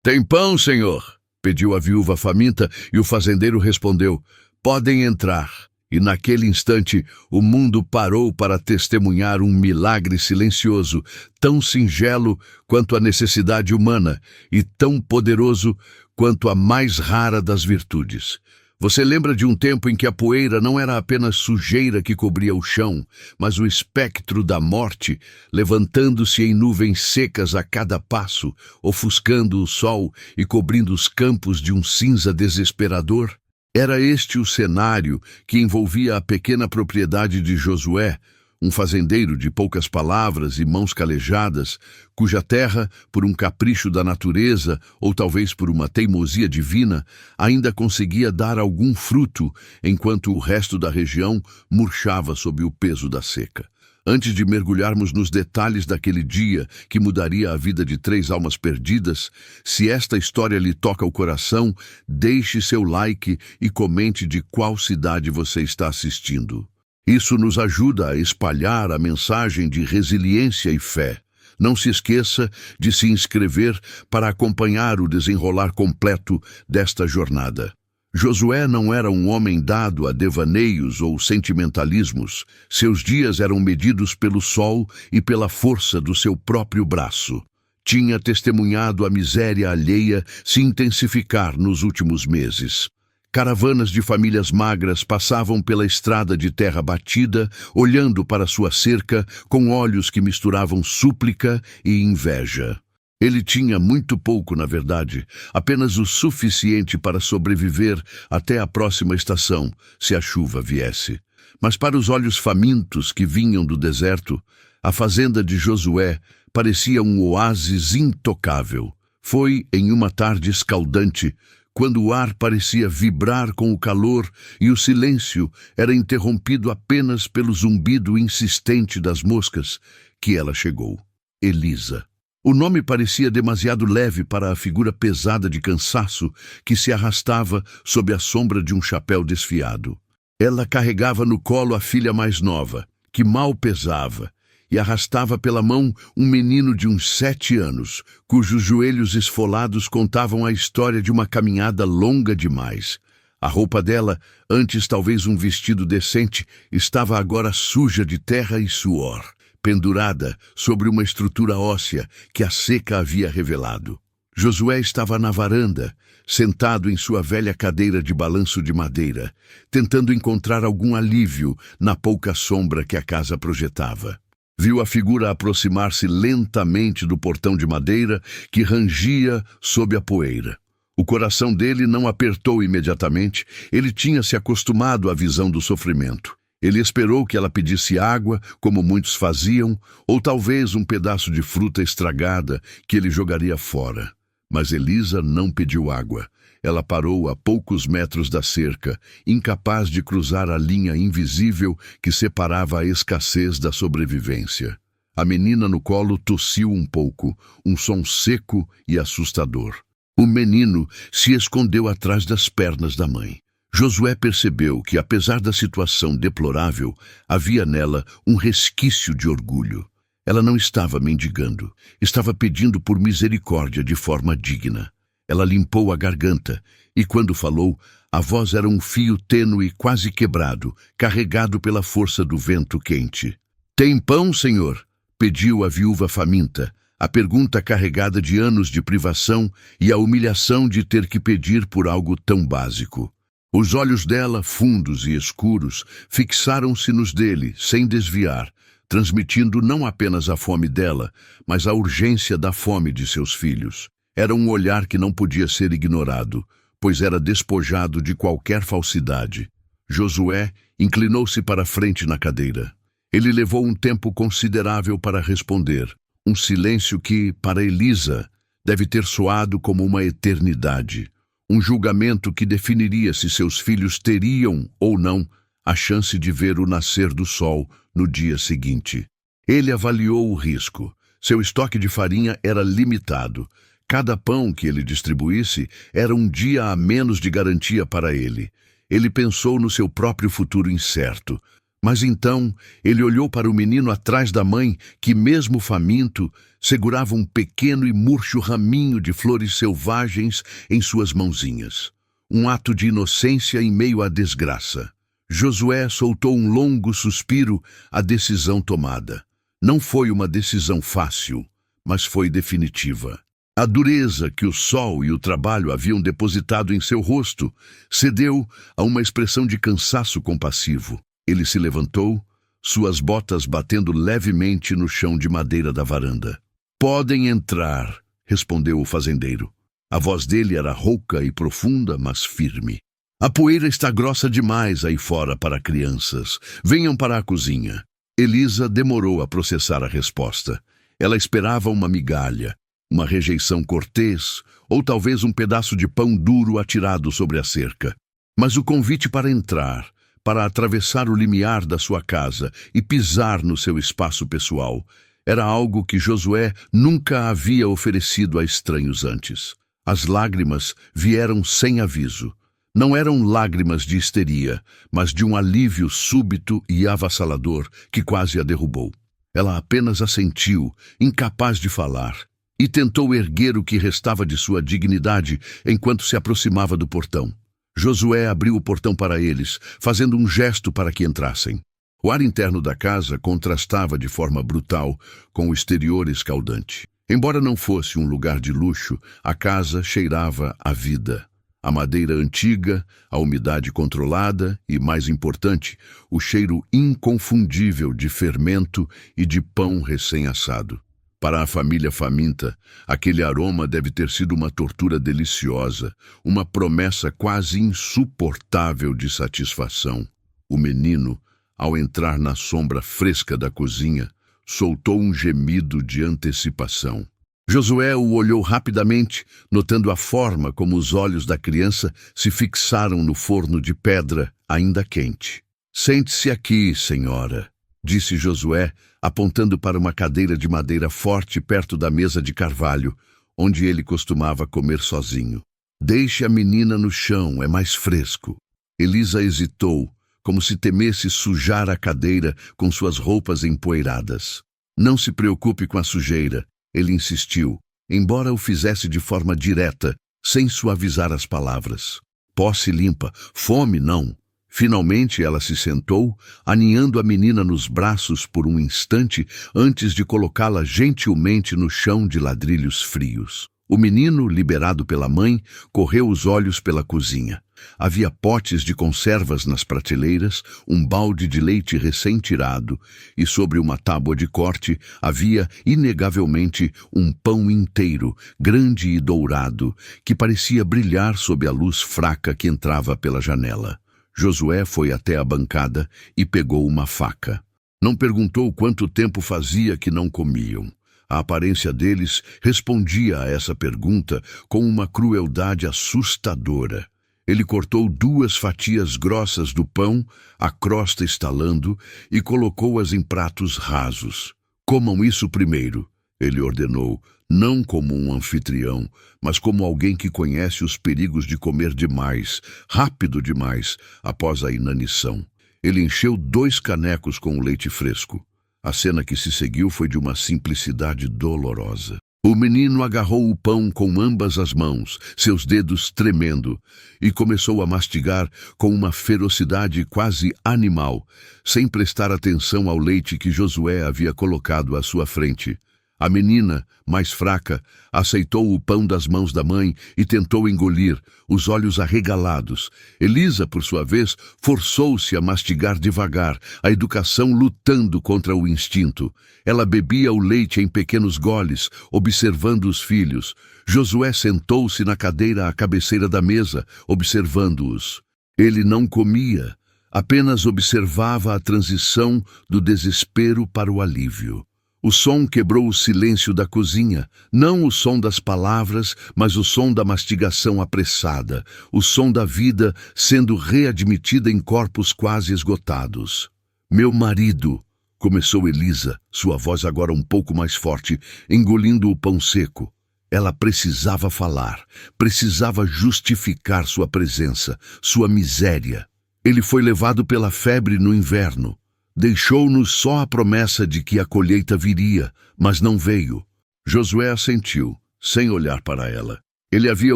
Tem pão, senhor? Pediu a viúva faminta, e o fazendeiro respondeu: podem entrar. E naquele instante o mundo parou para testemunhar um milagre silencioso, tão singelo quanto a necessidade humana e tão poderoso quanto a mais rara das virtudes. Você lembra de um tempo em que a poeira não era apenas sujeira que cobria o chão, mas o espectro da morte, levantando-se em nuvens secas a cada passo, ofuscando o sol e cobrindo os campos de um cinza desesperador? Era este o cenário que envolvia a pequena propriedade de Josué, um fazendeiro de poucas palavras e mãos calejadas, cuja terra, por um capricho da natureza ou talvez por uma teimosia divina, ainda conseguia dar algum fruto, enquanto o resto da região murchava sob o peso da seca. Antes de mergulharmos nos detalhes daquele dia que mudaria a vida de 3 almas perdidas, se esta história lhe toca o coração, deixe seu like e comente de qual cidade você está assistindo. Isso nos ajuda a espalhar a mensagem de resiliência e fé. Não se esqueça de se inscrever para acompanhar o desenrolar completo desta jornada. Josué não era um homem dado a devaneios ou sentimentalismos. Seus dias eram medidos pelo sol e pela força do seu próprio braço. Tinha testemunhado a miséria alheia se intensificar nos últimos meses. Caravanas de famílias magras passavam pela estrada de terra batida, olhando para sua cerca com olhos que misturavam súplica e inveja. Ele tinha muito pouco, na verdade, apenas o suficiente para sobreviver até a próxima estação, se a chuva viesse. Mas para os olhos famintos que vinham do deserto, a fazenda de Josué parecia um oásis intocável. Foi em uma tarde escaldante, quando o ar parecia vibrar com o calor e o silêncio era interrompido apenas pelo zumbido insistente das moscas, que ela chegou. Elisa. O nome parecia demasiado leve para a figura pesada de cansaço que se arrastava sob a sombra de um chapéu desfiado. Ela carregava no colo a filha mais nova, que mal pesava, e arrastava pela mão um menino de uns 7 anos, cujos joelhos esfolados contavam a história de uma caminhada longa demais. A roupa dela, antes talvez um vestido decente, estava agora suja de terra e suor, pendurada sobre uma estrutura óssea que a seca havia revelado. Josué estava na varanda, sentado em sua velha cadeira de balanço de madeira, tentando encontrar algum alívio na pouca sombra que a casa projetava. Viu a figura aproximar-se lentamente do portão de madeira que rangia sob a poeira. O coração dele não apertou imediatamente, ele tinha se acostumado à visão do sofrimento. Ele esperou que ela pedisse água, como muitos faziam, ou talvez um pedaço de fruta estragada que ele jogaria fora. Mas Elisa não pediu água. Ela parou a poucos metros da cerca, incapaz de cruzar a linha invisível que separava a escassez da sobrevivência. A menina no colo tossiu um pouco, um som seco e assustador. O menino se escondeu atrás das pernas da mãe. Josué percebeu que, apesar da situação deplorável, havia nela um resquício de orgulho. Ela não estava mendigando, estava pedindo por misericórdia de forma digna. Ela limpou a garganta e, quando falou, a voz era um fio tênue quase quebrado, carregado pela força do vento quente. "Tem pão, senhor?" pediu a viúva faminta, a pergunta carregada de anos de privação e a humilhação de ter que pedir por algo tão básico. Os olhos dela, fundos e escuros, fixaram-se nos dele, sem desviar, transmitindo não apenas a fome dela, mas a urgência da fome de seus filhos. Era um olhar que não podia ser ignorado, pois era despojado de qualquer falsidade. Josué inclinou-se para a frente na cadeira. Ele levou um tempo considerável para responder, um silêncio que, para Elisa, deve ter soado como uma eternidade. Um julgamento que definiria se seus filhos teriam, ou não, a chance de ver o nascer do sol no dia seguinte. Ele avaliou o risco. Seu estoque de farinha era limitado. Cada pão que ele distribuísse era um dia a menos de garantia para ele. Ele pensou no seu próprio futuro incerto. Mas então ele olhou para o menino atrás da mãe, que mesmo faminto, segurava um pequeno e murcho raminho de flores selvagens em suas mãozinhas. Um ato de inocência em meio à desgraça. Josué soltou um longo suspiro à decisão tomada. Não foi uma decisão fácil, mas foi definitiva. A dureza que o sol e o trabalho haviam depositado em seu rosto cedeu a uma expressão de cansaço compassivo. Ele se levantou, suas botas batendo levemente no chão de madeira da varanda. "Podem entrar", respondeu o fazendeiro. A voz dele era rouca e profunda, mas firme. "A poeira está grossa demais aí fora para crianças. Venham para a cozinha." Elisa demorou a processar a resposta. Ela esperava uma migalha, uma rejeição cortês, ou talvez um pedaço de pão duro atirado sobre a cerca. Mas o convite para entrar, para atravessar o limiar da sua casa e pisar no seu espaço pessoal, era algo que Josué nunca havia oferecido a estranhos antes. As lágrimas vieram sem aviso. Não eram lágrimas de histeria, mas de um alívio súbito e avassalador que quase a derrubou. Ela apenas assentiu, incapaz de falar, e tentou erguer o que restava de sua dignidade enquanto se aproximava do portão. Josué abriu o portão para eles, fazendo um gesto para que entrassem. O ar interno da casa contrastava de forma brutal com o exterior escaldante. Embora não fosse um lugar de luxo, a casa cheirava a vida. A madeira antiga, a umidade controlada e, mais importante, o cheiro inconfundível de fermento e de pão recém-assado. Para a família faminta, aquele aroma deve ter sido uma tortura deliciosa, uma promessa quase insuportável de satisfação. O menino, ao entrar na sombra fresca da cozinha, soltou um gemido de antecipação. Josué o olhou rapidamente, notando a forma como os olhos da criança se fixaram no forno de pedra ainda quente. "Sente-se aqui, senhora", disse Josué, apontando para uma cadeira de madeira forte perto da mesa de carvalho, onde ele costumava comer sozinho. "Deixe a menina no chão, é mais fresco." Elisa hesitou, como se temesse sujar a cadeira com suas roupas empoeiradas. "Não se preocupe com a sujeira", ele insistiu, embora o fizesse de forma direta, sem suavizar as palavras. "Posse limpa, fome não." Finalmente ela se sentou, aninhando a menina nos braços por um instante antes de colocá-la gentilmente no chão de ladrilhos frios. O menino, liberado pela mãe, correu os olhos pela cozinha. Havia potes de conservas nas prateleiras, um balde de leite recém-tirado, e sobre uma tábua de corte havia, inegavelmente, um pão inteiro, grande e dourado, que parecia brilhar sob a luz fraca que entrava pela janela. Josué foi até a bancada e pegou uma faca. Não perguntou quanto tempo fazia que não comiam. A aparência deles respondia a essa pergunta com uma crueldade assustadora. Ele cortou 2 fatias grossas do pão, a crosta estalando, e colocou-as em pratos rasos. "Comam isso primeiro", ele ordenou, não como um anfitrião, mas como alguém que conhece os perigos de comer demais, rápido demais, após a inanição. Ele encheu 2 canecos com o leite fresco. A cena que se seguiu foi de uma simplicidade dolorosa. O menino agarrou o pão com ambas as mãos, seus dedos tremendo, e começou a mastigar com uma ferocidade quase animal, sem prestar atenção ao leite que Josué havia colocado à sua frente. A menina, mais fraca, aceitou o pão das mãos da mãe e tentou engolir, os olhos arregalados. Elisa, por sua vez, forçou-se a mastigar devagar, a educação lutando contra o instinto. Ela bebia o leite em pequenos goles, observando os filhos. Josué sentou-se na cadeira à cabeceira da mesa, observando-os. Ele não comia, apenas observava a transição do desespero para o alívio. O som quebrou o silêncio da cozinha, não o som das palavras, mas o som da mastigação apressada, o som da vida sendo readmitida em corpos quase esgotados. "Meu marido", começou Elisa, sua voz agora um pouco mais forte, engolindo o pão seco. Ela precisava falar, precisava justificar sua presença, sua miséria. "Ele foi levado pela febre no inverno." Deixou-nos só a promessa de que a colheita viria, mas não veio. Josué assentiu, sem olhar para ela. Ele havia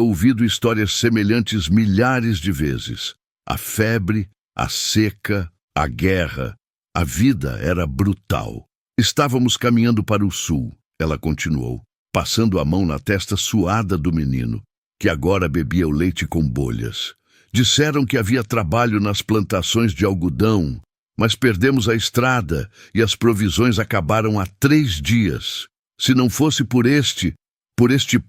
ouvido histórias semelhantes milhares de vezes. A febre, a seca, a guerra. A vida era brutal. Estávamos caminhando para o sul, ela continuou, passando a mão na testa suada do menino, que agora bebia o leite com bolhas. Disseram que havia trabalho nas plantações de algodão, mas perdemos a estrada e as provisões acabaram há 3 dias. Se não fosse por este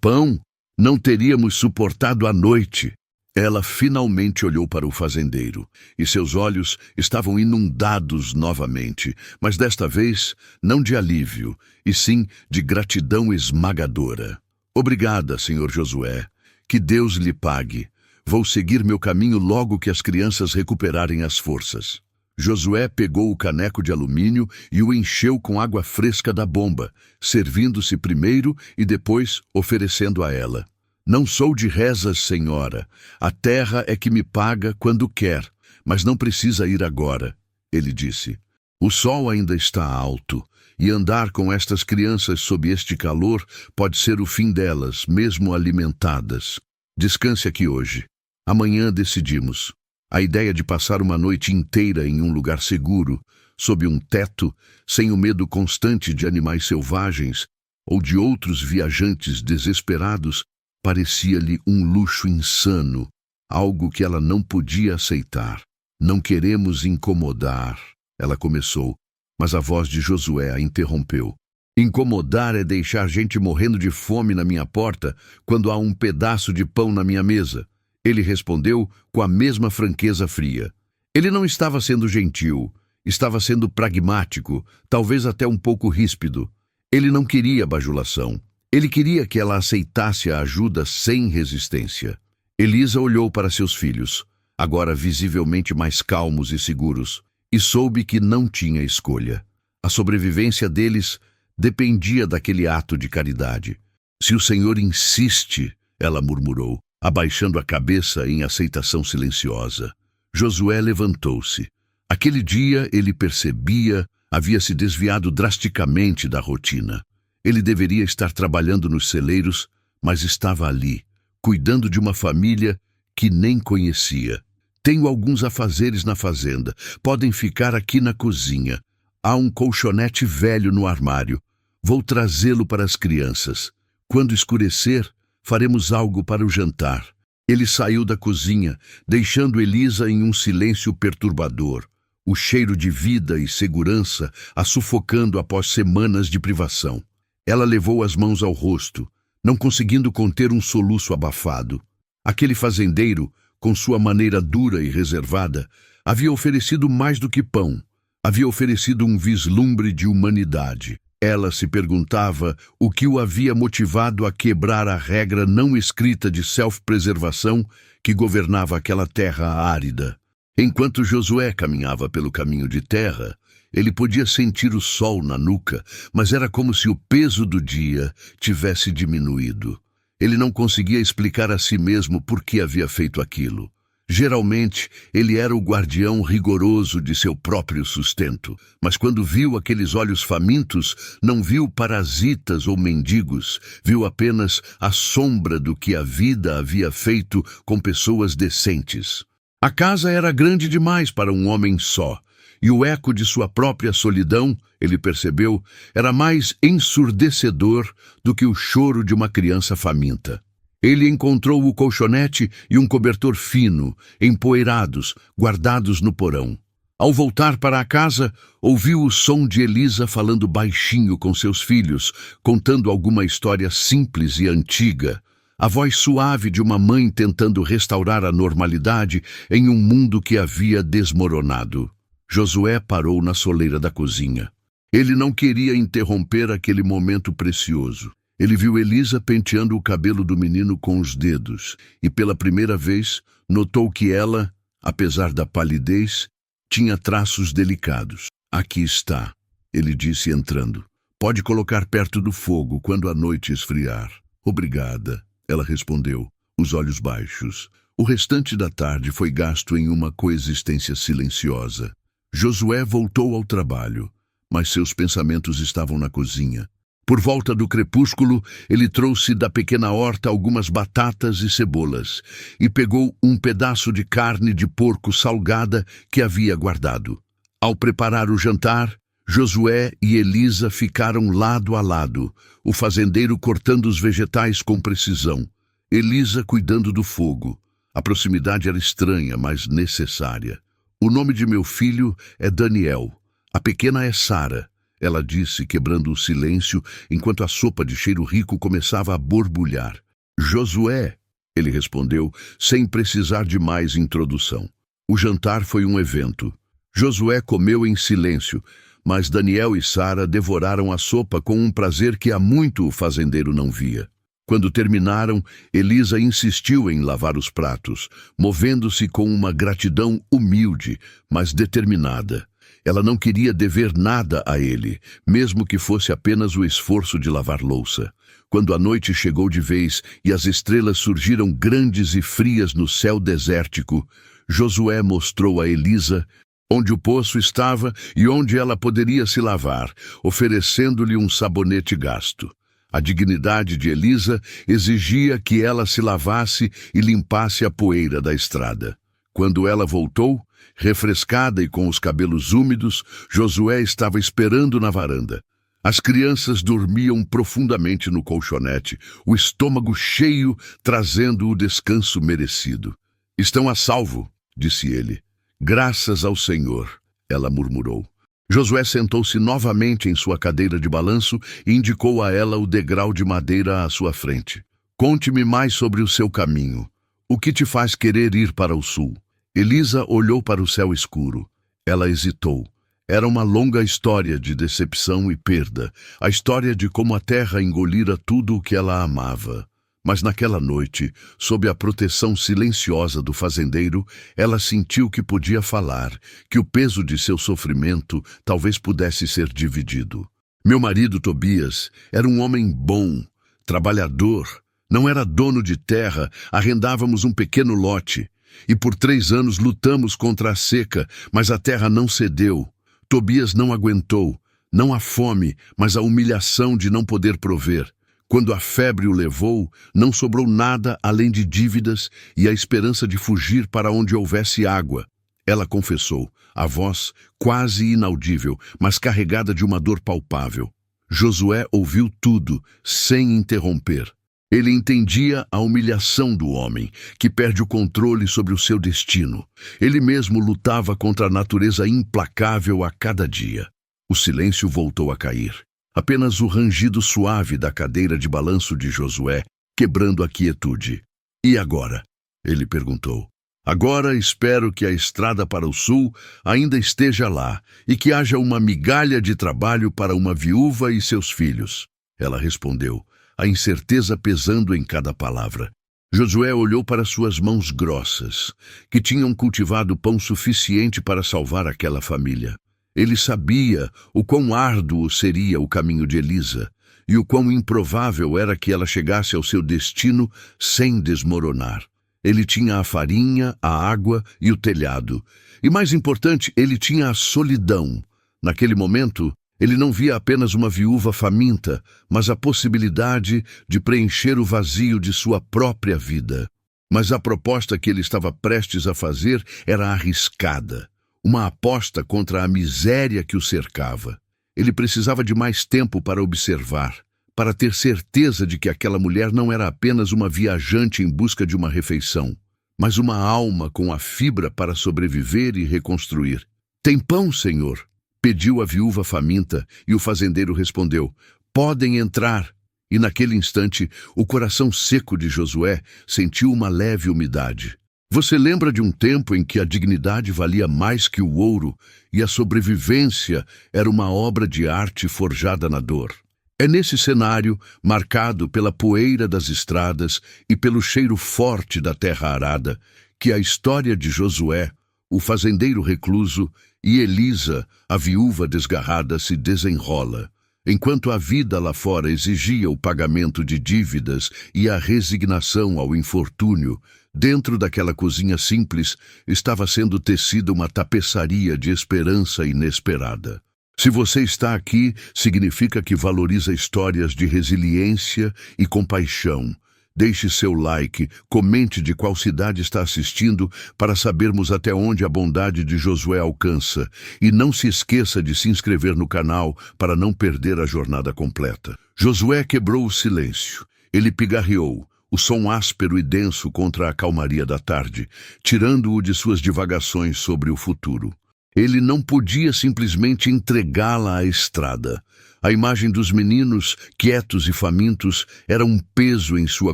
pão, não teríamos suportado a noite. Ela finalmente olhou para o fazendeiro, e seus olhos estavam inundados novamente, mas desta vez não de alívio, e sim de gratidão esmagadora. Obrigada, senhor Josué. Que Deus lhe pague. Vou seguir meu caminho logo que as crianças recuperarem as forças. Josué pegou o caneco de alumínio e o encheu com água fresca da bomba, servindo-se primeiro e depois oferecendo a ela. Não sou de rezas, senhora. A terra é que me paga quando quer, mas não precisa ir agora, ele disse. O sol ainda está alto, e andar com estas crianças sob este calor pode ser o fim delas, mesmo alimentadas. Descanse aqui hoje. Amanhã decidimos. A ideia de passar uma noite inteira em um lugar seguro, sob um teto, sem o medo constante de animais selvagens ou de outros viajantes desesperados, parecia-lhe um luxo insano, algo que ela não podia aceitar. Não queremos incomodar, ela começou, mas a voz de Josué a interrompeu. Incomodar é deixar gente morrendo de fome na minha porta quando há um pedaço de pão na minha mesa. Ele respondeu com a mesma franqueza fria. Ele não estava sendo gentil, estava sendo pragmático, talvez até um pouco ríspido. Ele não queria bajulação. Ele queria que ela aceitasse a ajuda sem resistência. Elisa olhou para seus filhos, agora visivelmente mais calmos e seguros, e soube que não tinha escolha. A sobrevivência deles dependia daquele ato de caridade. Se o Senhor insiste, ela murmurou, abaixando a cabeça em aceitação silenciosa. Josué levantou-se. Aquele dia, ele percebia, havia se desviado drasticamente da rotina. Ele deveria estar trabalhando nos celeiros, mas estava ali, cuidando de uma família que nem conhecia. Tenho alguns afazeres na fazenda. Podem ficar aqui na cozinha. Há um colchonete velho no armário. Vou trazê-lo para as crianças. Quando escurecer, faremos algo para o jantar. Ele saiu da cozinha, deixando Elisa em um silêncio perturbador, o cheiro de vida e segurança a sufocando após semanas de privação. Ela levou as mãos ao rosto, não conseguindo conter um soluço abafado. Aquele fazendeiro, com sua maneira dura e reservada, havia oferecido mais do que pão. Havia oferecido um vislumbre de humanidade. Ela se perguntava o que o havia motivado a quebrar a regra não escrita de self-preservação que governava aquela terra árida. Enquanto Josué caminhava pelo caminho de terra, ele podia sentir o sol na nuca, mas era como se o peso do dia tivesse diminuído. Ele não conseguia explicar a si mesmo por que havia feito aquilo. Geralmente, ele era o guardião rigoroso de seu próprio sustento, mas quando viu aqueles olhos famintos, não viu parasitas ou mendigos, viu apenas a sombra do que a vida havia feito com pessoas decentes. A casa era grande demais para um homem só, e o eco de sua própria solidão, ele percebeu, era mais ensurdecedor do que o choro de uma criança faminta. Ele encontrou o colchonete e um cobertor fino, empoeirados, guardados no porão. Ao voltar para a casa, ouviu o som de Elisa falando baixinho com seus filhos, contando alguma história simples e antiga. A voz suave de uma mãe tentando restaurar a normalidade em um mundo que havia desmoronado. Josué parou na soleira da cozinha. Ele não queria interromper aquele momento precioso. Ele viu Elisa penteando o cabelo do menino com os dedos e, pela primeira vez, notou que ela, apesar da palidez, tinha traços delicados. Aqui está, ele disse entrando. Pode colocar perto do fogo quando a noite esfriar. Obrigada, ela respondeu, os olhos baixos. O restante da tarde foi gasto em uma coexistência silenciosa. Josué voltou ao trabalho, mas seus pensamentos estavam na cozinha. Por volta do crepúsculo, ele trouxe da pequena horta algumas batatas e cebolas e pegou um pedaço de carne de porco salgada que havia guardado. Ao preparar o jantar, Josué e Elisa ficaram lado a lado, o fazendeiro cortando os vegetais com precisão, Elisa cuidando do fogo. A proximidade era estranha, mas necessária. O nome de meu filho é Daniel. A pequena é Sara, ela disse, quebrando o silêncio, enquanto a sopa de cheiro rico começava a borbulhar. Josué, ele respondeu, sem precisar de mais introdução. O jantar foi um evento. Josué comeu em silêncio, mas Daniel e Sara devoraram a sopa com um prazer que há muito o fazendeiro não via. Quando terminaram, Elisa insistiu em lavar os pratos, movendo-se com uma gratidão humilde, mas determinada. Ela não queria dever nada a ele, mesmo que fosse apenas o esforço de lavar louça. Quando a noite chegou de vez e as estrelas surgiram grandes e frias no céu desértico, Josué mostrou a Elisa onde o poço estava e onde ela poderia se lavar, oferecendo-lhe um sabonete gasto. A dignidade de Elisa exigia que ela se lavasse e limpasse a poeira da estrada. Quando ela voltou, refrescada e com os cabelos úmidos, Josué estava esperando na varanda. As crianças dormiam profundamente no colchonete, o estômago cheio, trazendo o descanso merecido. "Estão a salvo", disse ele. "Graças ao Senhor", ela murmurou. Josué sentou-se novamente em sua cadeira de balanço e indicou a ela o degrau de madeira à sua frente. "Conte-me mais sobre o seu caminho. O que te faz querer ir para o sul?" Elisa olhou para o céu escuro. Ela hesitou. Era uma longa história de decepção e perda, a história de como a terra engolira tudo o que ela amava. Mas naquela noite, sob a proteção silenciosa do fazendeiro, ela sentiu que podia falar, que o peso de seu sofrimento talvez pudesse ser dividido. "Meu marido Tobias era um homem bom, trabalhador, não era dono de terra, arrendávamos um pequeno lote. E por 3 anos lutamos contra a seca, mas a terra não cedeu. Tobias não aguentou, não a fome, mas a humilhação de não poder prover. Quando a febre o levou, não sobrou nada além de dívidas e a esperança de fugir para onde houvesse água." Ela confessou, a voz quase inaudível, mas carregada de uma dor palpável. Josué ouviu tudo, sem interromper. Ele entendia a humilhação do homem, que perde o controle sobre o seu destino. Ele mesmo lutava contra a natureza implacável a cada dia. O silêncio voltou a cair. Apenas o rangido suave da cadeira de balanço de Josué, quebrando a quietude. "E agora?" ele perguntou. "Agora espero que a estrada para o sul ainda esteja lá e que haja uma migalha de trabalho para uma viúva e seus filhos." Ela respondeu, a incerteza pesando em cada palavra. Josué olhou para suas mãos grossas, que tinham cultivado pão suficiente para salvar aquela família. Ele sabia o quão árduo seria o caminho de Elisa e o quão improvável era que ela chegasse ao seu destino sem desmoronar. Ele tinha a farinha, a água e o telhado. E mais importante, ele tinha a solidão. Naquele momento, ele não via apenas uma viúva faminta, mas a possibilidade de preencher o vazio de sua própria vida. Mas a proposta que ele estava prestes a fazer era arriscada. Uma aposta contra a miséria que o cercava. Ele precisava de mais tempo para observar, para ter certeza de que aquela mulher não era apenas uma viajante em busca de uma refeição, mas uma alma com a fibra para sobreviver e reconstruir. "Tem pão, senhor?" pediu a viúva faminta, e o fazendeiro respondeu, "Podem entrar." E naquele instante, o coração seco de Josué sentiu uma leve umidade. Você lembra de um tempo em que a dignidade valia mais que o ouro e a sobrevivência era uma obra de arte forjada na dor? É nesse cenário, marcado pela poeira das estradas e pelo cheiro forte da terra arada, que a história de Josué, o fazendeiro recluso, e Elisa, a viúva desgarrada, se desenrola. Enquanto a vida lá fora exigia o pagamento de dívidas e a resignação ao infortúnio, Dentro daquela cozinha simples estava sendo tecida uma tapeçaria de esperança inesperada. Se você está aqui, significa que valoriza histórias de resiliência e compaixão. Deixe seu like, comente de qual cidade está assistindo para sabermos até onde a bondade de Josué alcança. E não se esqueça de se inscrever no canal para não perder a jornada completa. Josué quebrou o silêncio. Ele pigarreou, o som áspero e denso contra a calmaria da tarde, tirando-o de suas divagações sobre o futuro. Ele não podia simplesmente entregá-la à estrada. A imagem dos meninos, quietos e famintos, era um peso em sua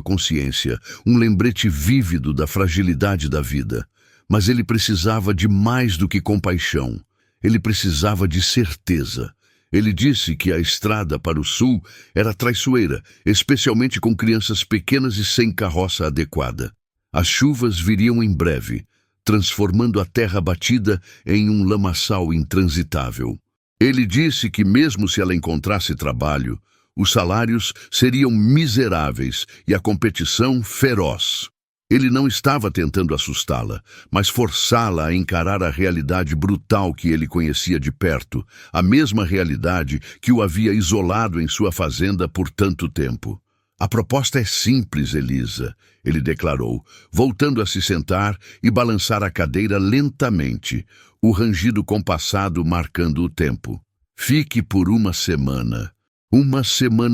consciência, um lembrete vívido da fragilidade da vida. Mas ele precisava de mais do que compaixão. Ele precisava de certeza. Ele disse que a estrada para o sul era traiçoeira, especialmente com crianças pequenas e sem carroça adequada. As chuvas viriam em breve, transformando a terra batida em um lamaçal intransitável. Ele disse que mesmo se ela encontrasse trabalho, os salários seriam miseráveis e a competição feroz. Ele não estava tentando assustá-la, mas forçá-la a encarar a realidade brutal que ele conhecia de perto, a mesma realidade que o havia isolado em sua fazenda por tanto tempo. A proposta é simples, Elisa, ele declarou, voltando a se sentar e balançar a cadeira lentamente, o rangido compassado marcando o tempo. Fique por uma semana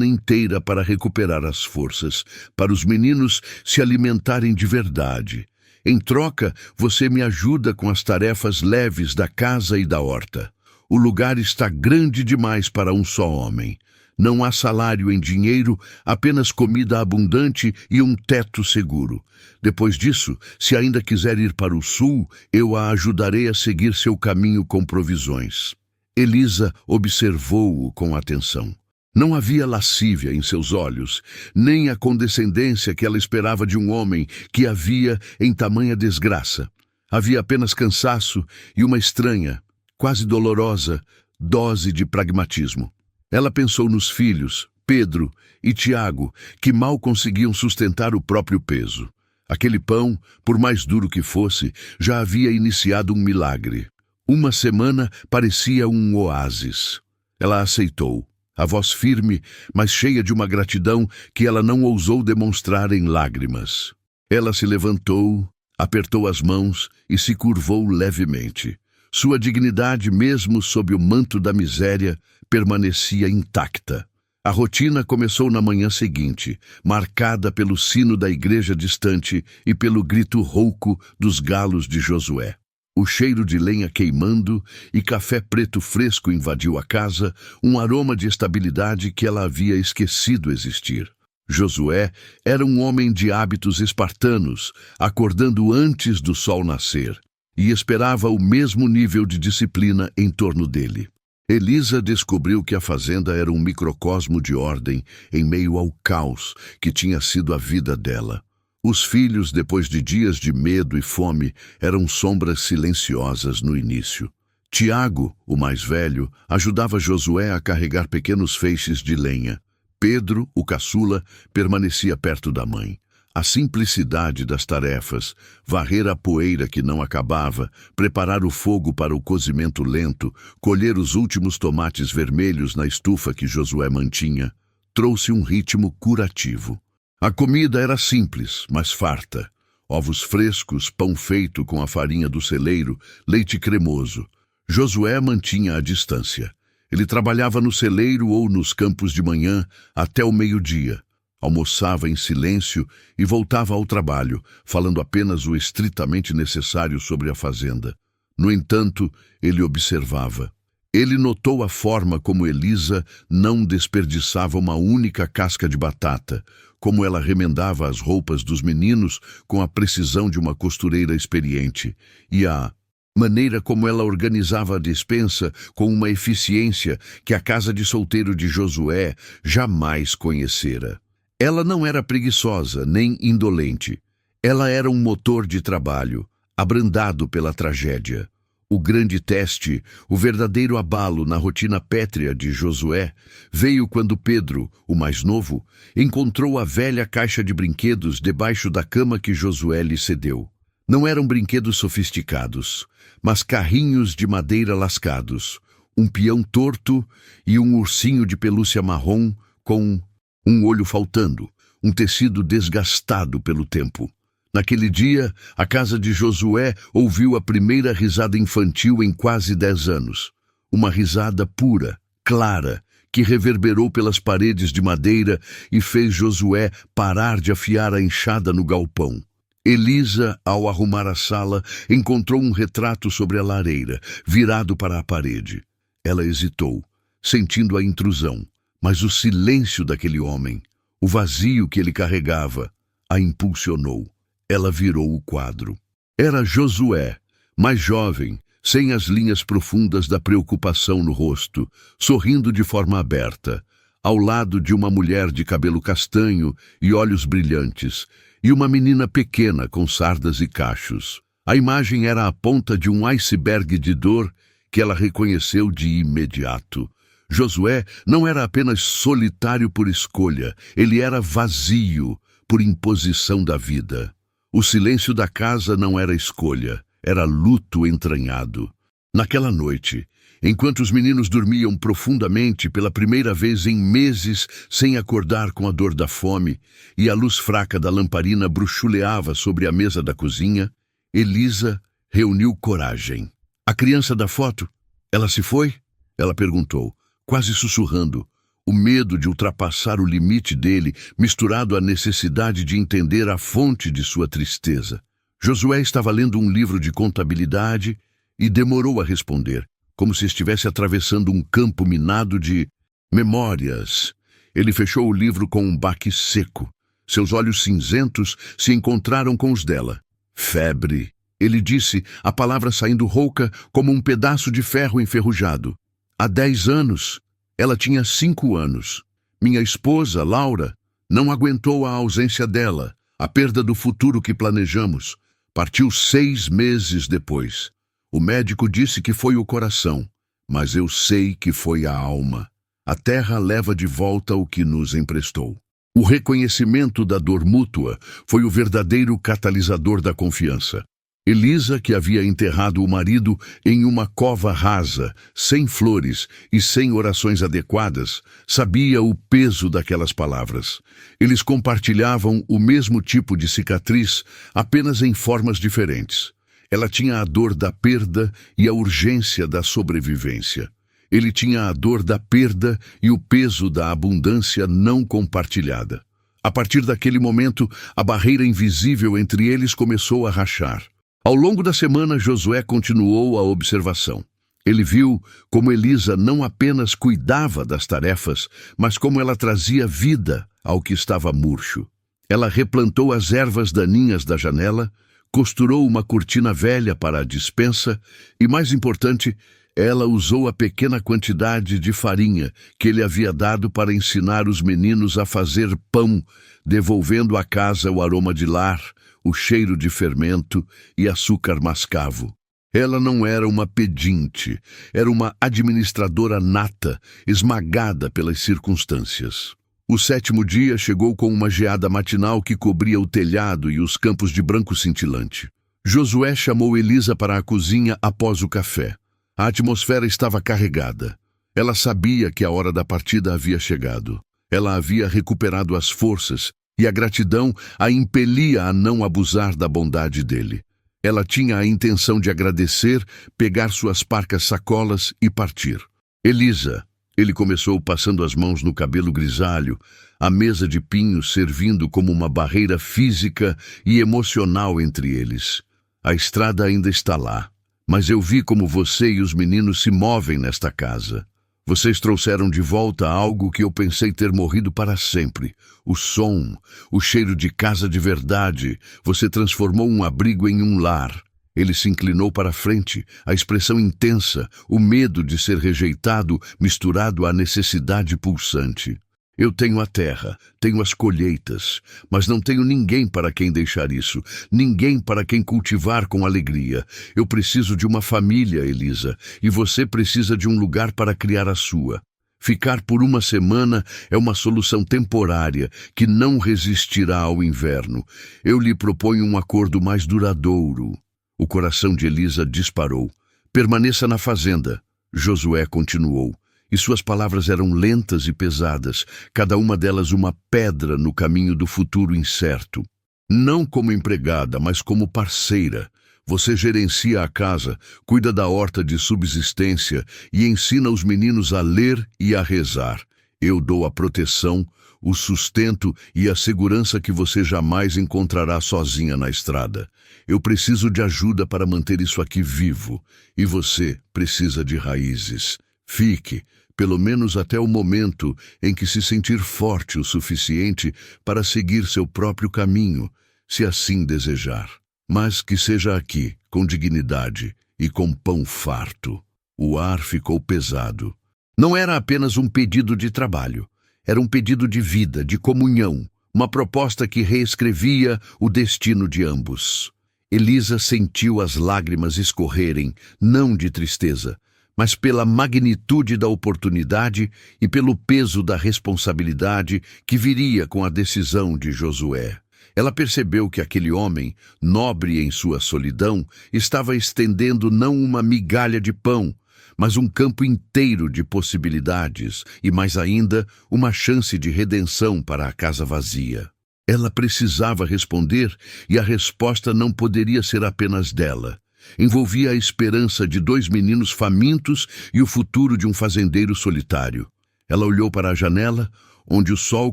inteira para recuperar as forças, para os meninos se alimentarem de verdade. Em troca, você me ajuda com as tarefas leves da casa e da horta. O lugar está grande demais para um só homem. Não há salário em dinheiro, apenas comida abundante e um teto seguro. Depois disso, se ainda quiser ir para o sul, eu a ajudarei a seguir seu caminho com provisões. Elisa observou-o com atenção. Não havia lascívia em seus olhos, nem a condescendência que ela esperava de um homem que havia em tamanha desgraça. Havia apenas cansaço e uma estranha, quase dolorosa, dose de pragmatismo. Ela pensou nos filhos, Pedro e Tiago, que mal conseguiam sustentar o próprio peso. Aquele pão, por mais duro que fosse, já havia iniciado um milagre. Uma semana parecia um oásis. Ela aceitou, a voz firme, mas cheia de uma gratidão que ela não ousou demonstrar em lágrimas. Ela se levantou, apertou as mãos e se curvou levemente. Sua dignidade, mesmo sob o manto da miséria, permanecia intacta. A rotina começou na manhã seguinte, marcada pelo sino da igreja distante e pelo grito rouco dos galos de Josué. O cheiro de lenha queimando e café preto fresco invadiu a casa, um aroma de estabilidade que ela havia esquecido existir. Josué era um homem de hábitos espartanos, acordando antes do sol nascer, e esperava o mesmo nível de disciplina em torno dele. Elisa descobriu que a fazenda era um microcosmo de ordem em meio ao caos que tinha sido a vida dela. Os filhos, depois de dias de medo e fome, eram sombras silenciosas no início. Tiago, o mais velho, ajudava Josué a carregar pequenos feixes de lenha. Pedro, o caçula, permanecia perto da mãe. A simplicidade das tarefas, varrer a poeira que não acabava, preparar o fogo para o cozimento lento, colher os últimos tomates vermelhos na estufa que Josué mantinha, trouxe um ritmo curativo. A comida era simples, mas farta. Ovos frescos, pão feito com a farinha do celeiro, leite cremoso. Josué mantinha a distância. Ele trabalhava no celeiro ou nos campos de manhã até o meio-dia. Almoçava em silêncio e voltava ao trabalho, falando apenas o estritamente necessário sobre a fazenda. No entanto, ele observava. Ele notou a forma como Elisa não desperdiçava uma única casca de batata, como ela remendava as roupas dos meninos com a precisão de uma costureira experiente, e a maneira como ela organizava a despensa com uma eficiência que a casa de solteiro de Josué jamais conhecera. Ela não era preguiçosa nem indolente. Ela era um motor de trabalho, abrandado pela tragédia. O grande teste, o verdadeiro abalo na rotina pétrea de Josué, veio quando Pedro, o mais novo, encontrou a velha caixa de brinquedos debaixo da cama que Josué lhe cedeu. Não eram brinquedos sofisticados, mas carrinhos de madeira lascados, um peão torto e um ursinho de pelúcia marrom com um olho faltando, um tecido desgastado pelo tempo. Naquele dia, a casa de Josué ouviu a primeira risada infantil em quase 10 anos. Uma risada pura, clara, que reverberou pelas paredes de madeira e fez Josué parar de afiar a enxada no galpão. Elisa, ao arrumar a sala, encontrou um retrato sobre a lareira, virado para a parede. Ela hesitou, sentindo a intrusão, mas o silêncio daquele homem, o vazio que ele carregava, a impulsionou. Ela virou o quadro. Era Josué, mais jovem, sem as linhas profundas da preocupação no rosto, sorrindo de forma aberta, ao lado de uma mulher de cabelo castanho e olhos brilhantes, e uma menina pequena com sardas e cachos. A imagem era a ponta de um iceberg de dor que ela reconheceu de imediato. Josué não era apenas solitário por escolha, ele era vazio por imposição da vida. O silêncio da casa não era escolha, era luto entranhado. Naquela noite, enquanto os meninos dormiam profundamente pela primeira vez em meses sem acordar com a dor da fome, e a luz fraca da lamparina bruxuleava sobre a mesa da cozinha, Elisa reuniu coragem. A criança da foto, ela se foi? Ela perguntou, quase sussurrando. O medo de ultrapassar o limite dele, misturado à necessidade de entender a fonte de sua tristeza. Josué estava lendo um livro de contabilidade e demorou a responder, como se estivesse atravessando um campo minado de memórias. Ele fechou o livro com um baque seco. Seus olhos cinzentos se encontraram com os dela. Febre. Ele disse, a palavra saindo rouca como um pedaço de ferro enferrujado. Há 10 anos. Ela tinha 5 anos. Minha esposa, Laura, não aguentou a ausência dela, a perda do futuro que planejamos. Partiu 6 meses depois. O médico disse que foi o coração, mas eu sei que foi a alma. A terra leva de volta o que nos emprestou. O reconhecimento da dor mútua foi o verdadeiro catalisador da confiança. Elisa, que havia enterrado o marido em uma cova rasa, sem flores e sem orações adequadas, sabia o peso daquelas palavras. Eles compartilhavam o mesmo tipo de cicatriz, apenas em formas diferentes. Ela tinha a dor da perda e a urgência da sobrevivência. Ele tinha a dor da perda e o peso da abundância não compartilhada. A partir daquele momento, a barreira invisível entre eles começou a rachar. Ao longo da semana, Josué continuou a observação. Ele viu como Elisa não apenas cuidava das tarefas, mas como ela trazia vida ao que estava murcho. Ela replantou as ervas daninhas da janela, costurou uma cortina velha para a despensa e, mais importante, ela usou a pequena quantidade de farinha que ele havia dado para ensinar os meninos a fazer pão, devolvendo à casa o aroma de lar, o cheiro de fermento e açúcar mascavo. Ela não era uma pedinte, era uma administradora nata, esmagada pelas circunstâncias. O 7º dia chegou com uma geada matinal que cobria o telhado e os campos de branco cintilante. Josué chamou Elisa para a cozinha após o café. A atmosfera estava carregada. Ela sabia que a hora da partida havia chegado. Ela havia recuperado as forças e a gratidão a impelia a não abusar da bondade dele. Ela tinha a intenção de agradecer, pegar suas parcas sacolas e partir. Elisa, ele começou passando as mãos no cabelo grisalho, a mesa de pinho servindo como uma barreira física e emocional entre eles. A estrada ainda está lá, mas eu vi como você e os meninos se movem nesta casa. Vocês trouxeram de volta algo que eu pensei ter morrido para sempre. O som, o cheiro de casa de verdade. Você transformou um abrigo em um lar. Ele se inclinou para a frente, a expressão intensa, o medo de ser rejeitado misturado à necessidade pulsante. Eu tenho a terra, tenho as colheitas, mas não tenho ninguém para quem deixar isso, ninguém para quem cultivar com alegria. Eu preciso de uma família, Elisa, e você precisa de um lugar para criar a sua. Ficar por uma semana é uma solução temporária que não resistirá ao inverno. Eu lhe proponho um acordo mais duradouro. O coração de Elisa disparou. Permaneça na fazenda. Josué continuou. E suas palavras eram lentas e pesadas, cada uma delas uma pedra no caminho do futuro incerto. Não como empregada, mas como parceira. Você gerencia a casa, cuida da horta de subsistência e ensina os meninos a ler e a rezar. Eu dou a proteção, o sustento e a segurança que você jamais encontrará sozinha na estrada. Eu preciso de ajuda para manter isso aqui vivo, e você precisa de raízes. Fique, pelo menos até o momento em que se sentir forte o suficiente para seguir seu próprio caminho, se assim desejar. Mas que seja aqui, com dignidade e com pão farto. O ar ficou pesado. Não era apenas um pedido de trabalho. Era um pedido de vida, de comunhão, uma proposta que reescrevia o destino de ambos. Elisa sentiu as lágrimas escorrerem, não de tristeza, mas pela magnitude da oportunidade e pelo peso da responsabilidade que viria com a decisão de Josué. Ela percebeu que aquele homem, nobre em sua solidão, estava estendendo não uma migalha de pão, mas um campo inteiro de possibilidades e, mais ainda, uma chance de redenção para a casa vazia. Ela precisava responder e a resposta não poderia ser apenas dela. Envolvia a esperança de 2 meninos famintos e o futuro de um fazendeiro solitário. Ela olhou para a janela, onde o sol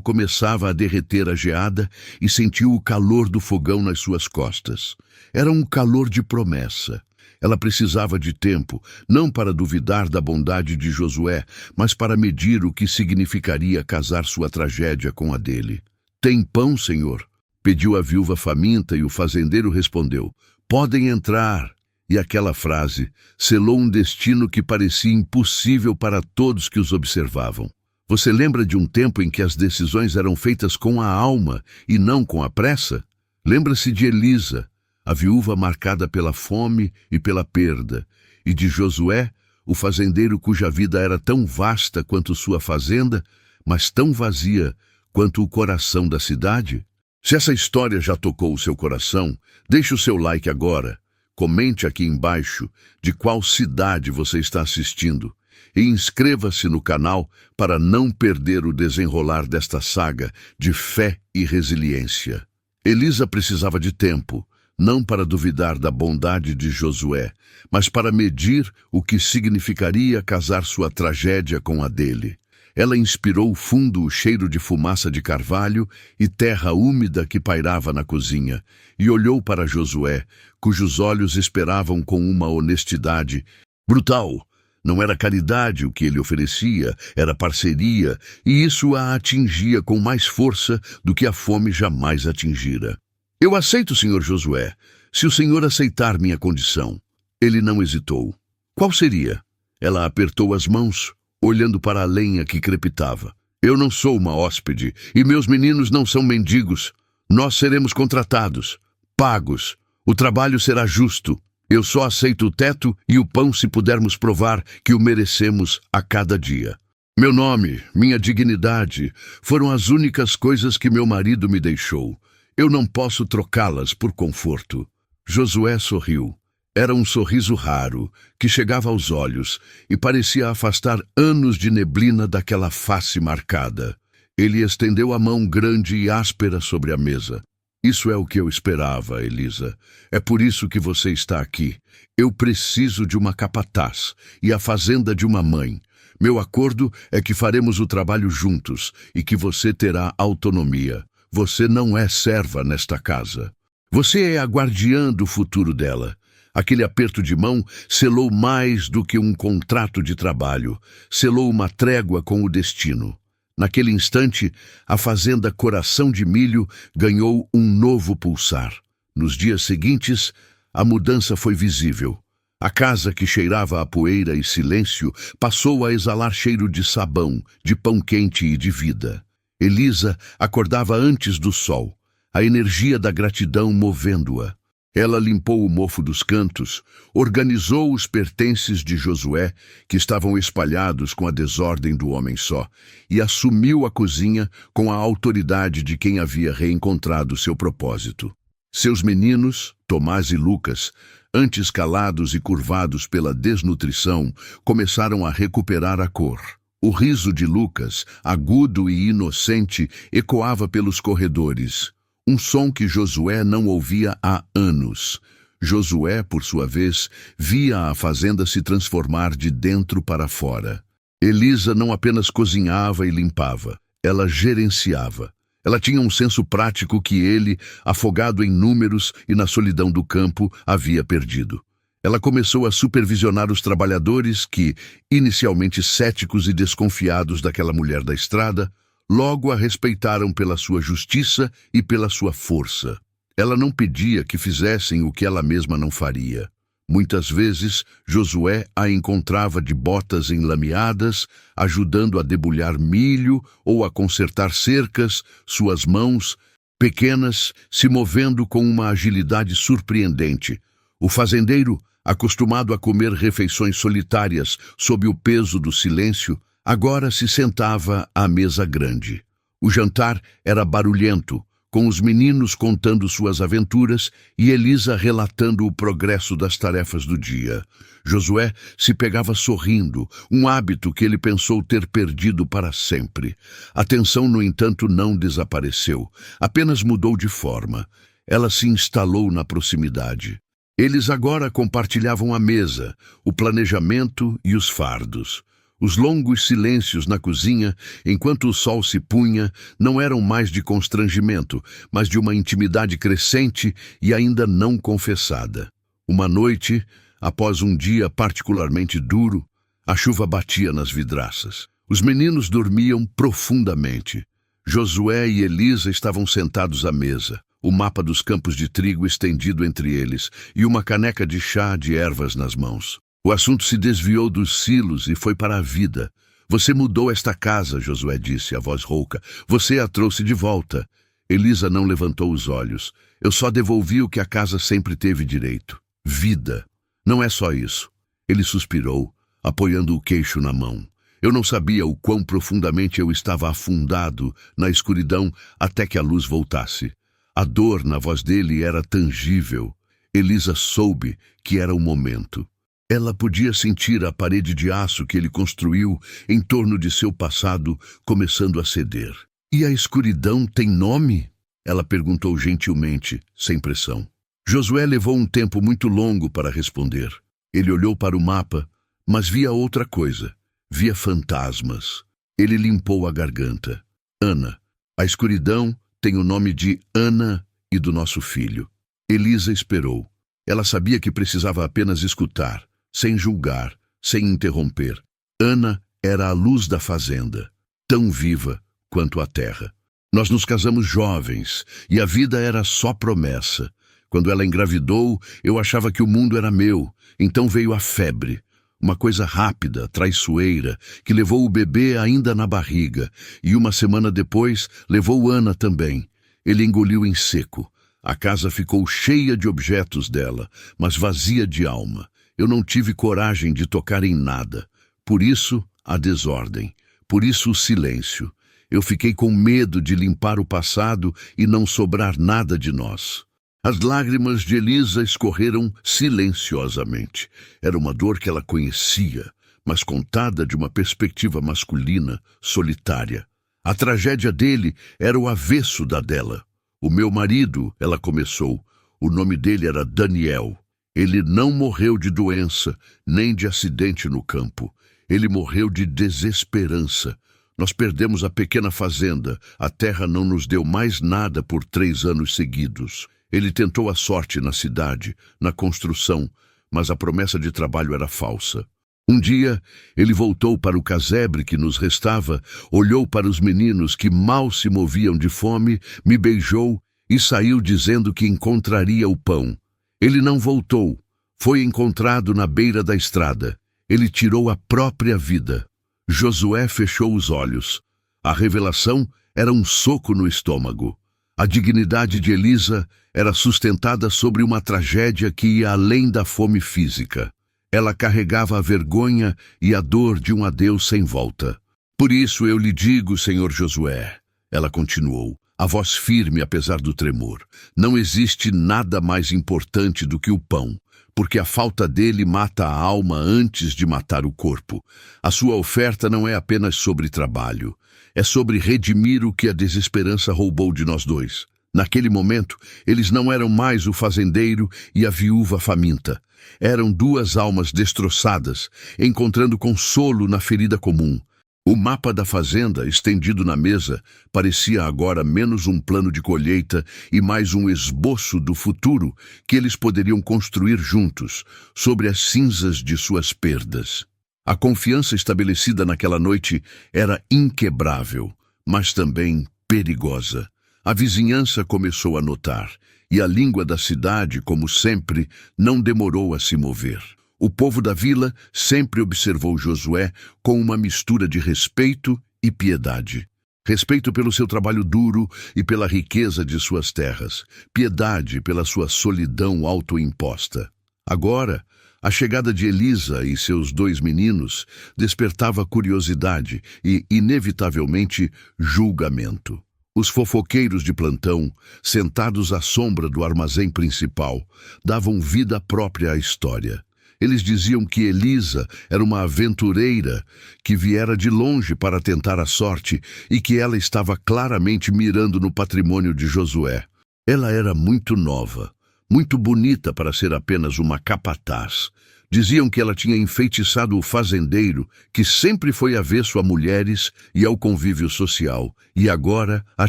começava a derreter a geada, e sentiu o calor do fogão nas suas costas. Era um calor de promessa. Ela precisava de tempo, não para duvidar da bondade de Josué, mas para medir o que significaria casar sua tragédia com a dele. "Tem pão, senhor?" pediu a viúva faminta, e o fazendeiro respondeu: "Podem entrar." E aquela frase selou um destino que parecia impossível para todos que os observavam. Você lembra de um tempo em que as decisões eram feitas com a alma e não com a pressa? Lembra-se de Elisa, a viúva marcada pela fome e pela perda, e de Josué, o fazendeiro cuja vida era tão vasta quanto sua fazenda, mas tão vazia quanto o coração da cidade? Se essa história já tocou o seu coração, deixe o seu like agora. Comente aqui embaixo de qual cidade você está assistindo. E inscreva-se no canal para não perder o desenrolar desta saga de fé e resiliência. Elisa precisava de tempo, não para duvidar da bondade de Josué, mas para medir o que significaria casar sua tragédia com a dele. Ela inspirou fundo o cheiro de fumaça de carvalho e terra úmida que pairava na cozinha, e olhou para Josué, cujos olhos esperavam com uma honestidade brutal. Não era caridade o que ele oferecia, era parceria, e isso a atingia com mais força do que a fome jamais atingira. "Eu aceito, senhor Josué, se o senhor aceitar minha condição." Ele não hesitou. "Qual seria?" Ela apertou as mãos, olhando para a lenha que crepitava. "Eu não sou uma hóspede, e meus meninos não são mendigos. Nós seremos contratados, pagos. O trabalho será justo. Eu só aceito o teto e o pão se pudermos provar que o merecemos a cada dia. Meu nome, minha dignidade, foram as únicas coisas que meu marido me deixou. Eu não posso trocá-las por conforto." Josué sorriu. Era um sorriso raro, que chegava aos olhos e parecia afastar anos de neblina daquela face marcada. Ele estendeu a mão grande e áspera sobre a mesa. "Isso é o que eu esperava, Elisa. É por isso que você está aqui. Eu preciso de uma capataz e a fazenda de uma mãe. Meu acordo é que faremos o trabalho juntos e que você terá autonomia. Você não é serva nesta casa. Você é a guardiã do futuro dela." Aquele aperto de mão selou mais do que um contrato de trabalho. Selou uma trégua com o destino. Naquele instante, a fazenda Coração de Milho ganhou um novo pulsar. Nos dias seguintes, a mudança foi visível. A casa que cheirava a poeira e silêncio passou a exalar cheiro de sabão, de pão quente e de vida. Elisa acordava antes do sol, a energia da gratidão movendo-a. Ela limpou o mofo dos cantos, organizou os pertences de Josué, que estavam espalhados com a desordem do homem só, e assumiu a cozinha com a autoridade de quem havia reencontrado seu propósito. Seus meninos, Tomás e Lucas, antes calados e curvados pela desnutrição, começaram a recuperar a cor. O riso de Lucas, agudo e inocente, ecoava pelos corredores. Um som que Josué não ouvia há anos. Josué, por sua vez, via a fazenda se transformar de dentro para fora. Elisa não apenas cozinhava e limpava, ela gerenciava. Ela tinha um senso prático que ele, afogado em números e na solidão do campo, havia perdido. Ela começou a supervisionar os trabalhadores que, inicialmente céticos e desconfiados daquela mulher da estrada, logo a respeitaram pela sua justiça e pela sua força. Ela não pedia que fizessem o que ela mesma não faria. Muitas vezes, Josué a encontrava de botas enlameadas, ajudando a debulhar milho ou a consertar cercas, suas mãos, pequenas, se movendo com uma agilidade surpreendente. O fazendeiro, acostumado a comer refeições solitárias sob o peso do silêncio, agora se sentava à mesa grande. O jantar era barulhento, com os meninos contando suas aventuras e Elisa relatando o progresso das tarefas do dia. Josué se pegava sorrindo, um hábito que ele pensou ter perdido para sempre. A tensão, no entanto, não desapareceu, apenas mudou de forma. Ela se instalou na proximidade. Eles agora compartilhavam a mesa, o planejamento e os fardos. Os longos silêncios na cozinha, enquanto o sol se punha, não eram mais de constrangimento, mas de uma intimidade crescente e ainda não confessada. Uma noite, após um dia particularmente duro, a chuva batia nas vidraças. Os meninos dormiam profundamente. Josué e Elisa estavam sentados à mesa, o mapa dos campos de trigo estendido entre eles e uma caneca de chá de ervas nas mãos. O assunto se desviou dos silos e foi para a vida. Você mudou esta casa, Josué disse, a voz rouca. Você a trouxe de volta. Elisa não levantou os olhos. Eu só devolvi o que a casa sempre teve direito. Vida. Não é só isso. Ele suspirou, apoiando o queixo na mão. Eu não sabia o quão profundamente eu estava afundado na escuridão até que a luz voltasse. A dor na voz dele era tangível. Elisa soube que era o momento. Ela podia sentir a parede de aço que ele construiu em torno de seu passado começando a ceder. E a escuridão tem nome? Ela perguntou gentilmente, sem pressão. Josué levou um tempo muito longo para responder. Ele olhou para o mapa, mas via outra coisa. Via fantasmas. Ele limpou a garganta. Ana. A escuridão tem o nome de Ana e do nosso filho. Elisa esperou. Ela sabia que precisava apenas escutar, sem julgar, sem interromper. Ana era a luz da fazenda, tão viva quanto a terra. Nós nos casamos jovens, e a vida era só promessa. Quando ela engravidou, eu achava que o mundo era meu. Então veio a febre, uma coisa rápida, traiçoeira, que levou o bebê ainda na barriga, e uma semana depois levou Ana também. Ele engoliu em seco. A casa ficou cheia de objetos dela, mas vazia de alma. Eu não tive coragem de tocar em nada. Por isso, a desordem. Por isso, o silêncio. Eu fiquei com medo de limpar o passado e não sobrar nada de nós. As lágrimas de Elisa escorreram silenciosamente. Era uma dor que ela conhecia, mas contada de uma perspectiva masculina, solitária. A tragédia dele era o avesso da dela. O meu marido, ela começou. O nome dele era Daniel. Ele não morreu de doença, nem de acidente no campo. Ele morreu de desesperança. Nós perdemos a pequena fazenda. A terra não nos deu mais nada por 3 anos seguidos. Ele tentou a sorte na cidade, na construção, mas a promessa de trabalho era falsa. Um dia, ele voltou para o casebre que nos restava, olhou para os meninos que mal se moviam de fome, me beijou e saiu dizendo que encontraria o pão. Ele não voltou. Foi encontrado na beira da estrada. Ele tirou a própria vida. Josué fechou os olhos. A revelação era um soco no estômago. A dignidade de Elisa era sustentada sobre uma tragédia que ia além da fome física. Ela carregava a vergonha e a dor de um adeus sem volta. Por isso eu lhe digo, Senhor Josué, ela continuou, a voz firme apesar do tremor, não existe nada mais importante do que o pão, porque a falta dele mata a alma antes de matar o corpo. A sua oferta não é apenas sobre trabalho, é sobre redimir o que a desesperança roubou de nós dois. Naquele momento, eles não eram mais o fazendeiro e a viúva faminta. Eram duas almas destroçadas, encontrando consolo na ferida comum. O mapa da fazenda, estendido na mesa, parecia agora menos um plano de colheita e mais um esboço do futuro que eles poderiam construir juntos, sobre as cinzas de suas perdas. A confiança estabelecida naquela noite era inquebrável, mas também perigosa. A vizinhança começou a notar, e a língua da cidade, como sempre, não demorou a se mover. O povo da vila sempre observou Josué com uma mistura de respeito e piedade. Respeito pelo seu trabalho duro e pela riqueza de suas terras. Piedade pela sua solidão autoimposta. Agora, a chegada de Elisa e seus 2 meninos despertava curiosidade e, inevitavelmente, julgamento. Os fofoqueiros de plantão, sentados à sombra do armazém principal, davam vida própria à história. Eles diziam que Elisa era uma aventureira que viera de longe para tentar a sorte e que ela estava claramente mirando no patrimônio de Josué. Ela era muito nova, muito bonita para ser apenas uma capataz. Diziam que ela tinha enfeitiçado o fazendeiro, que sempre foi avesso a mulheres e ao convívio social, e agora a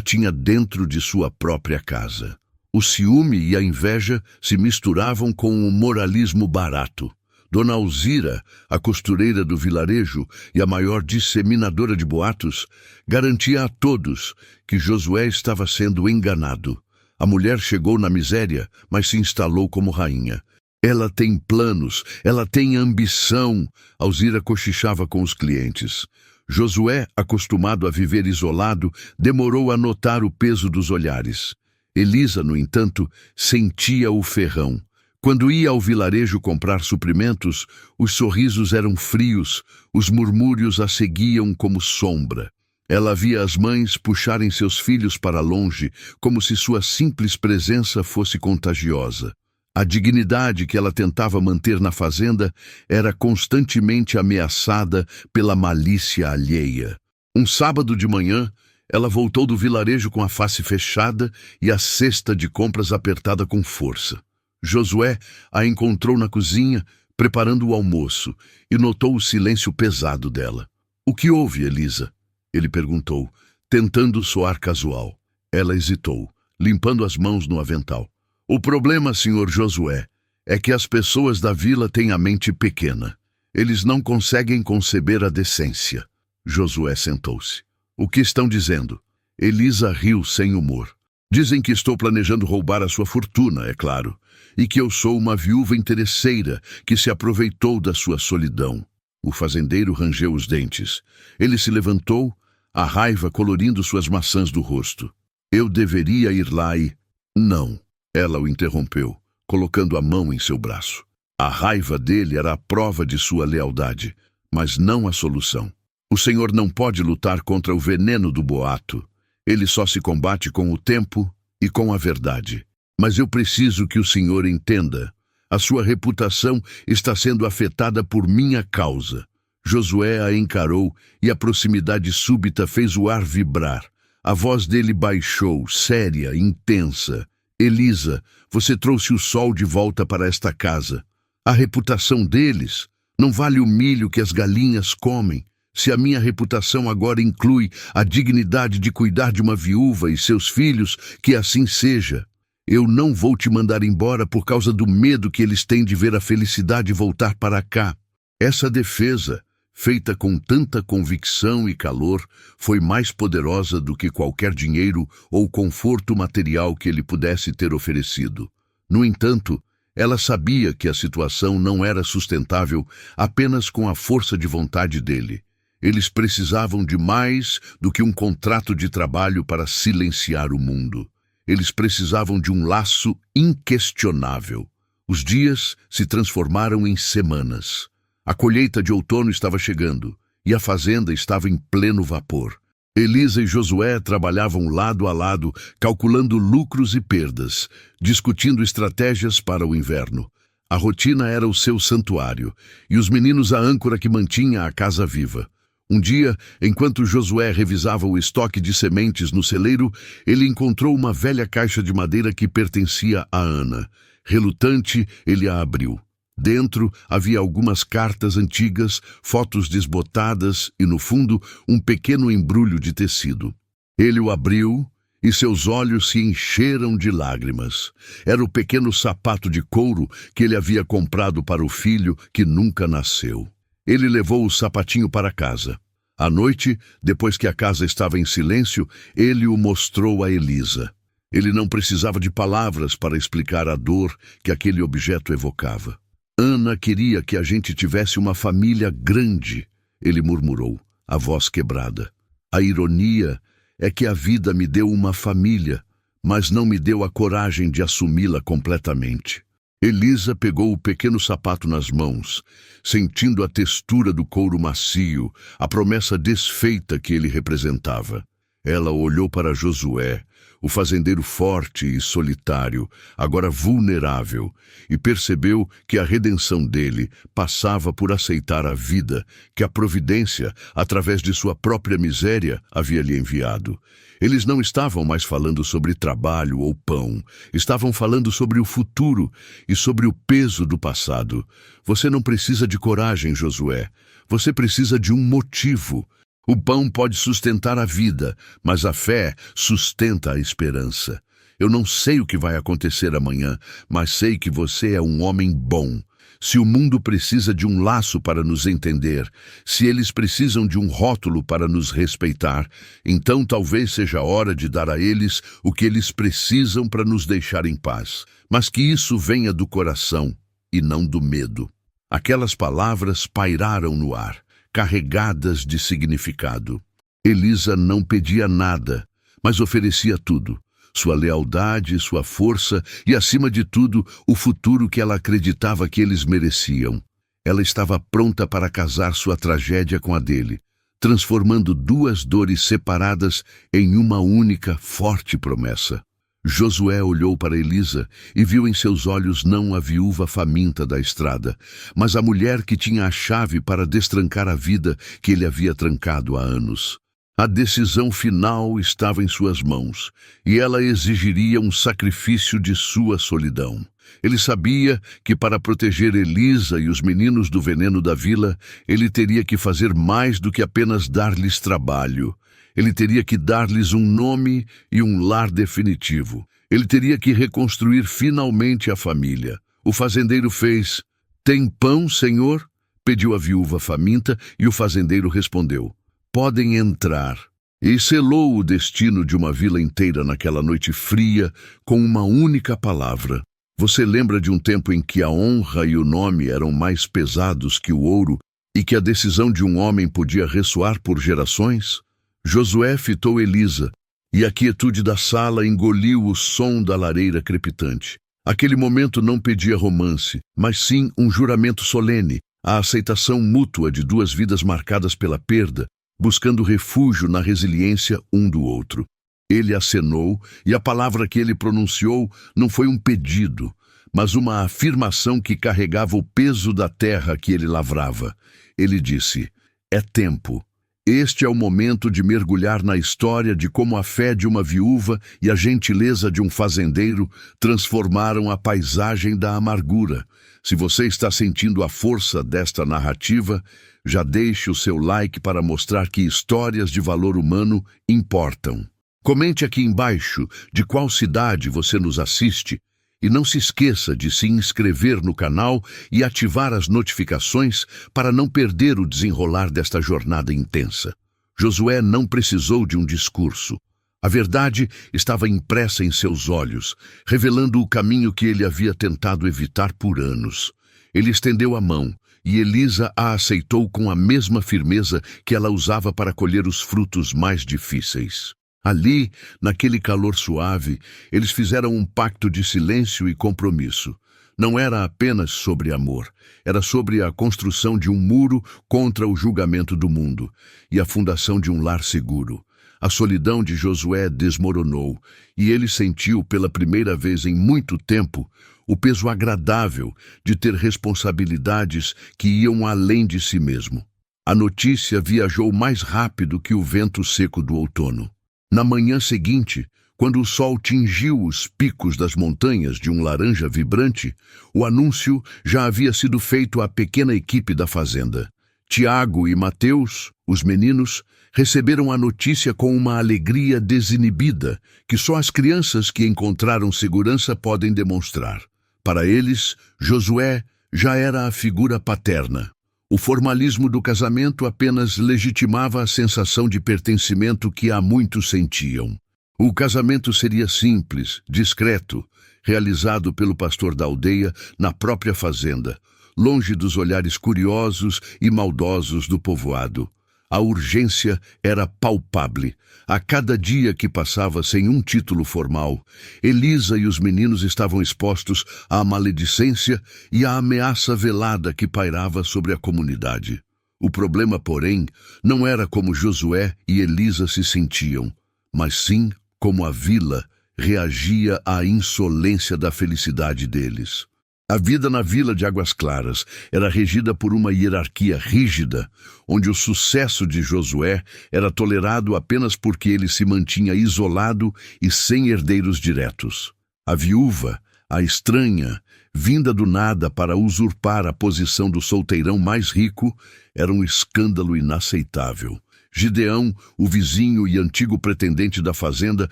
tinha dentro de sua própria casa. O ciúme e a inveja se misturavam com o moralismo barato. Dona Alzira, a costureira do vilarejo e a maior disseminadora de boatos, garantia a todos que Josué estava sendo enganado. A mulher chegou na miséria, mas se instalou como rainha. Ela tem planos, ela tem ambição, Alzira cochichava com os clientes. Josué, acostumado a viver isolado, demorou a notar o peso dos olhares. Elisa, no entanto, sentia o ferrão. Quando ia ao vilarejo comprar suprimentos, os sorrisos eram frios, os murmúrios a seguiam como sombra. Ela via as mães puxarem seus filhos para longe, como se sua simples presença fosse contagiosa. A dignidade que ela tentava manter na fazenda era constantemente ameaçada pela malícia alheia. Um sábado de manhã, ela voltou do vilarejo com a face fechada e a cesta de compras apertada com força. Josué a encontrou na cozinha, preparando o almoço, e notou o silêncio pesado dela. — O que houve, Elisa? Ele perguntou, tentando soar casual. Ela hesitou, limpando as mãos no avental. — O problema, senhor Josué, é que as pessoas da vila têm a mente pequena. Eles não conseguem conceber a decência. Josué sentou-se. — O que estão dizendo? Elisa riu sem humor. — Dizem que estou planejando roubar a sua fortuna, é claro, e que eu sou uma viúva interesseira que se aproveitou da sua solidão. O fazendeiro rangeu os dentes. Ele se levantou, a raiva colorindo suas maçãs do rosto. — Eu deveria ir lá e... — Não. Ela o interrompeu, colocando a mão em seu braço. A raiva dele era a prova de sua lealdade, mas não a solução. O Senhor não pode lutar contra o veneno do boato. Ele só se combate com o tempo e com a verdade. Mas eu preciso que o Senhor entenda. A sua reputação está sendo afetada por minha causa. Josué a encarou e a proximidade súbita fez o ar vibrar. A voz dele baixou, séria, intensa. Elisa, você trouxe o sol de volta para esta casa. A reputação deles não vale o milho que as galinhas comem. Se a minha reputação agora inclui a dignidade de cuidar de uma viúva e seus filhos, que assim seja. Eu não vou te mandar embora por causa do medo que eles têm de ver a felicidade voltar para cá. Essa defesa, feita com tanta convicção e calor, foi mais poderosa do que qualquer dinheiro ou conforto material que ele pudesse ter oferecido. No entanto, ela sabia que a situação não era sustentável apenas com a força de vontade dele. Eles precisavam de mais do que um contrato de trabalho para silenciar o mundo. Eles precisavam de um laço inquestionável. Os dias se transformaram em semanas. A colheita de outono estava chegando e a fazenda estava em pleno vapor. Elisa e Josué trabalhavam lado a lado, calculando lucros e perdas, discutindo estratégias para o inverno. A rotina era o seu santuário, e os meninos a âncora que mantinha a casa viva. Um dia, enquanto Josué revisava o estoque de sementes no celeiro, ele encontrou uma velha caixa de madeira que pertencia a Ana. Relutante, ele a abriu. Dentro havia algumas cartas antigas, fotos desbotadas e, no fundo, um pequeno embrulho de tecido. Ele o abriu e seus olhos se encheram de lágrimas. Era o pequeno sapato de couro que ele havia comprado para o filho que nunca nasceu. Ele levou o sapatinho para casa. À noite, depois que a casa estava em silêncio, ele o mostrou a Elisa. Ele não precisava de palavras para explicar a dor que aquele objeto evocava. Ana queria que a gente tivesse uma família grande, ele murmurou, a voz quebrada. A ironia é que a vida me deu uma família, mas não me deu a coragem de assumi-la completamente. Elisa pegou o pequeno sapato nas mãos, sentindo a textura do couro macio, a promessa desfeita que ele representava. Ela olhou para Josué, o fazendeiro forte e solitário, agora vulnerável, e percebeu que a redenção dele passava por aceitar a vida que a providência, através de sua própria miséria, havia lhe enviado. Eles não estavam mais falando sobre trabalho ou pão, estavam falando sobre o futuro e sobre o peso do passado. Você não precisa de coragem, Josué. Você precisa de um motivo. O pão pode sustentar a vida, mas a fé sustenta a esperança. Eu não sei o que vai acontecer amanhã, mas sei que você é um homem bom. Se o mundo precisa de um laço para nos entender, se eles precisam de um rótulo para nos respeitar, então talvez seja hora de dar a eles o que eles precisam para nos deixar em paz. Mas que isso venha do coração e não do medo. Aquelas palavras pairaram no ar, carregadas de significado. Elisa não pedia nada, mas oferecia tudo. Sua lealdade, sua força e, acima de tudo, o futuro que ela acreditava que eles mereciam. Ela estava pronta para casar sua tragédia com a dele, transformando duas dores separadas em uma única, forte promessa. Josué olhou para Elisa e viu em seus olhos não a viúva faminta da estrada, mas a mulher que tinha a chave para destrancar a vida que ele havia trancado há anos. A decisão final estava em suas mãos, e ela exigiria um sacrifício de sua solidão. Ele sabia que para proteger Elisa e os meninos do veneno da vila, ele teria que fazer mais do que apenas dar-lhes trabalho. Ele teria que dar-lhes um nome e um lar definitivo. Ele teria que reconstruir finalmente a família. O fazendeiro fez: "Tem pão, senhor?" pediu a viúva faminta, e o fazendeiro respondeu: "Podem entrar." E selou o destino de uma vila inteira naquela noite fria com uma única palavra. Você lembra de um tempo em que a honra e o nome eram mais pesados que o ouro e que a decisão de um homem podia ressoar por gerações? Josué fitou Elisa, e a quietude da sala engoliu o som da lareira crepitante. Aquele momento não pedia romance, mas sim um juramento solene, a aceitação mútua de duas vidas marcadas pela perda, buscando refúgio na resiliência um do outro. Ele acenou, e a palavra que ele pronunciou não foi um pedido, mas uma afirmação que carregava o peso da terra que ele lavrava. Ele disse: "É tempo." Este é o momento de mergulhar na história de como a fé de uma viúva e a gentileza de um fazendeiro transformaram a paisagem da amargura. Se você está sentindo a força desta narrativa, já deixe o seu like para mostrar que histórias de valor humano importam. Comente aqui embaixo de qual cidade você nos assiste e não se esqueça de se inscrever no canal e ativar as notificações para não perder o desenrolar desta jornada intensa. Josué não precisou de um discurso. A verdade estava impressa em seus olhos, revelando o caminho que ele havia tentado evitar por anos. Ele estendeu a mão, e Elisa a aceitou com a mesma firmeza que ela usava para colher os frutos mais difíceis. Ali, naquele calor suave, eles fizeram um pacto de silêncio e compromisso. Não era apenas sobre amor, era sobre a construção de um muro contra o julgamento do mundo e a fundação de um lar seguro. A solidão de Josué desmoronou e ele sentiu pela primeira vez em muito tempo o peso agradável de ter responsabilidades que iam além de si mesmo. A notícia viajou mais rápido que o vento seco do outono. Na manhã seguinte, quando o sol tingiu os picos das montanhas de um laranja vibrante, o anúncio já havia sido feito à pequena equipe da fazenda. Tiago e Mateus, os meninos, receberam a notícia com uma alegria desinibida que só as crianças que encontraram segurança podem demonstrar. Para eles, Josué já era a figura paterna. O formalismo do casamento apenas legitimava a sensação de pertencimento que há muitos sentiam. O casamento seria simples, discreto, realizado pelo pastor da aldeia na própria fazenda, longe dos olhares curiosos e maldosos do povoado. A urgência era palpável. A cada dia que passava sem um título formal, Elisa e os meninos estavam expostos à maledicência e à ameaça velada que pairava sobre a comunidade. O problema, porém, não era como Josué e Elisa se sentiam, mas sim como a vila reagia à insolência da felicidade deles. A vida na vila de Águas Claras era regida por uma hierarquia rígida, onde o sucesso de Josué era tolerado apenas porque ele se mantinha isolado e sem herdeiros diretos. A viúva, a estranha, vinda do nada para usurpar a posição do solteirão mais rico, era um escândalo inaceitável. Gideão, o vizinho e antigo pretendente da fazenda,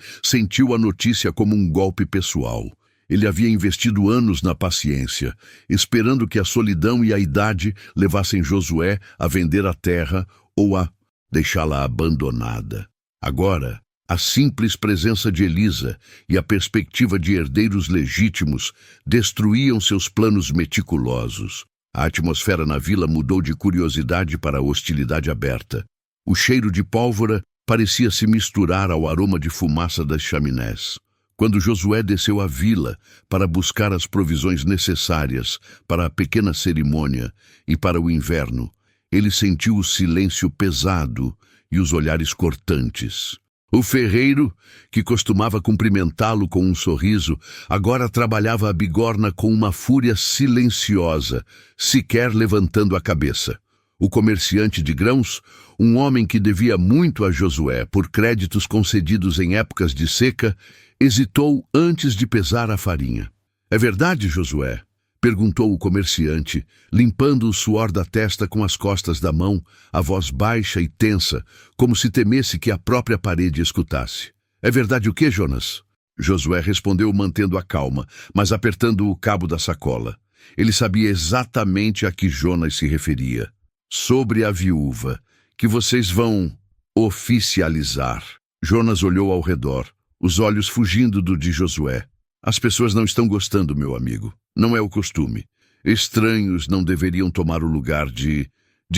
sentiu a notícia como um golpe pessoal. Ele havia investido anos na paciência, esperando que a solidão e a idade levassem Josué a vender a terra ou a deixá-la abandonada. Agora, a simples presença de Elisa e a perspectiva de herdeiros legítimos destruíam seus planos meticulosos. A atmosfera na vila mudou de curiosidade para hostilidade aberta. O cheiro de pólvora parecia se misturar ao aroma de fumaça das chaminés. Quando Josué desceu à vila para buscar as provisões necessárias para a pequena cerimônia e para o inverno, ele sentiu o silêncio pesado e os olhares cortantes. O ferreiro, que costumava cumprimentá-lo com um sorriso, agora trabalhava a bigorna com uma fúria silenciosa, sequer levantando a cabeça. O comerciante de grãos, um homem que devia muito a Josué por créditos concedidos em épocas de seca, hesitou antes de pesar a farinha. "É verdade, Josué?" perguntou o comerciante, limpando o suor da testa com as costas da mão, a voz baixa e tensa, como se temesse que a própria parede escutasse. "É verdade o quê, Jonas?" Josué respondeu mantendo a calma, mas apertando o cabo da sacola. Ele sabia exatamente a que Jonas se referia. "Sobre a viúva, que vocês vão oficializar." Jonas olhou ao redor, os olhos fugindo do de Josué. "As pessoas não estão gostando, meu amigo. Não é o costume. Estranhos não deveriam tomar o lugar de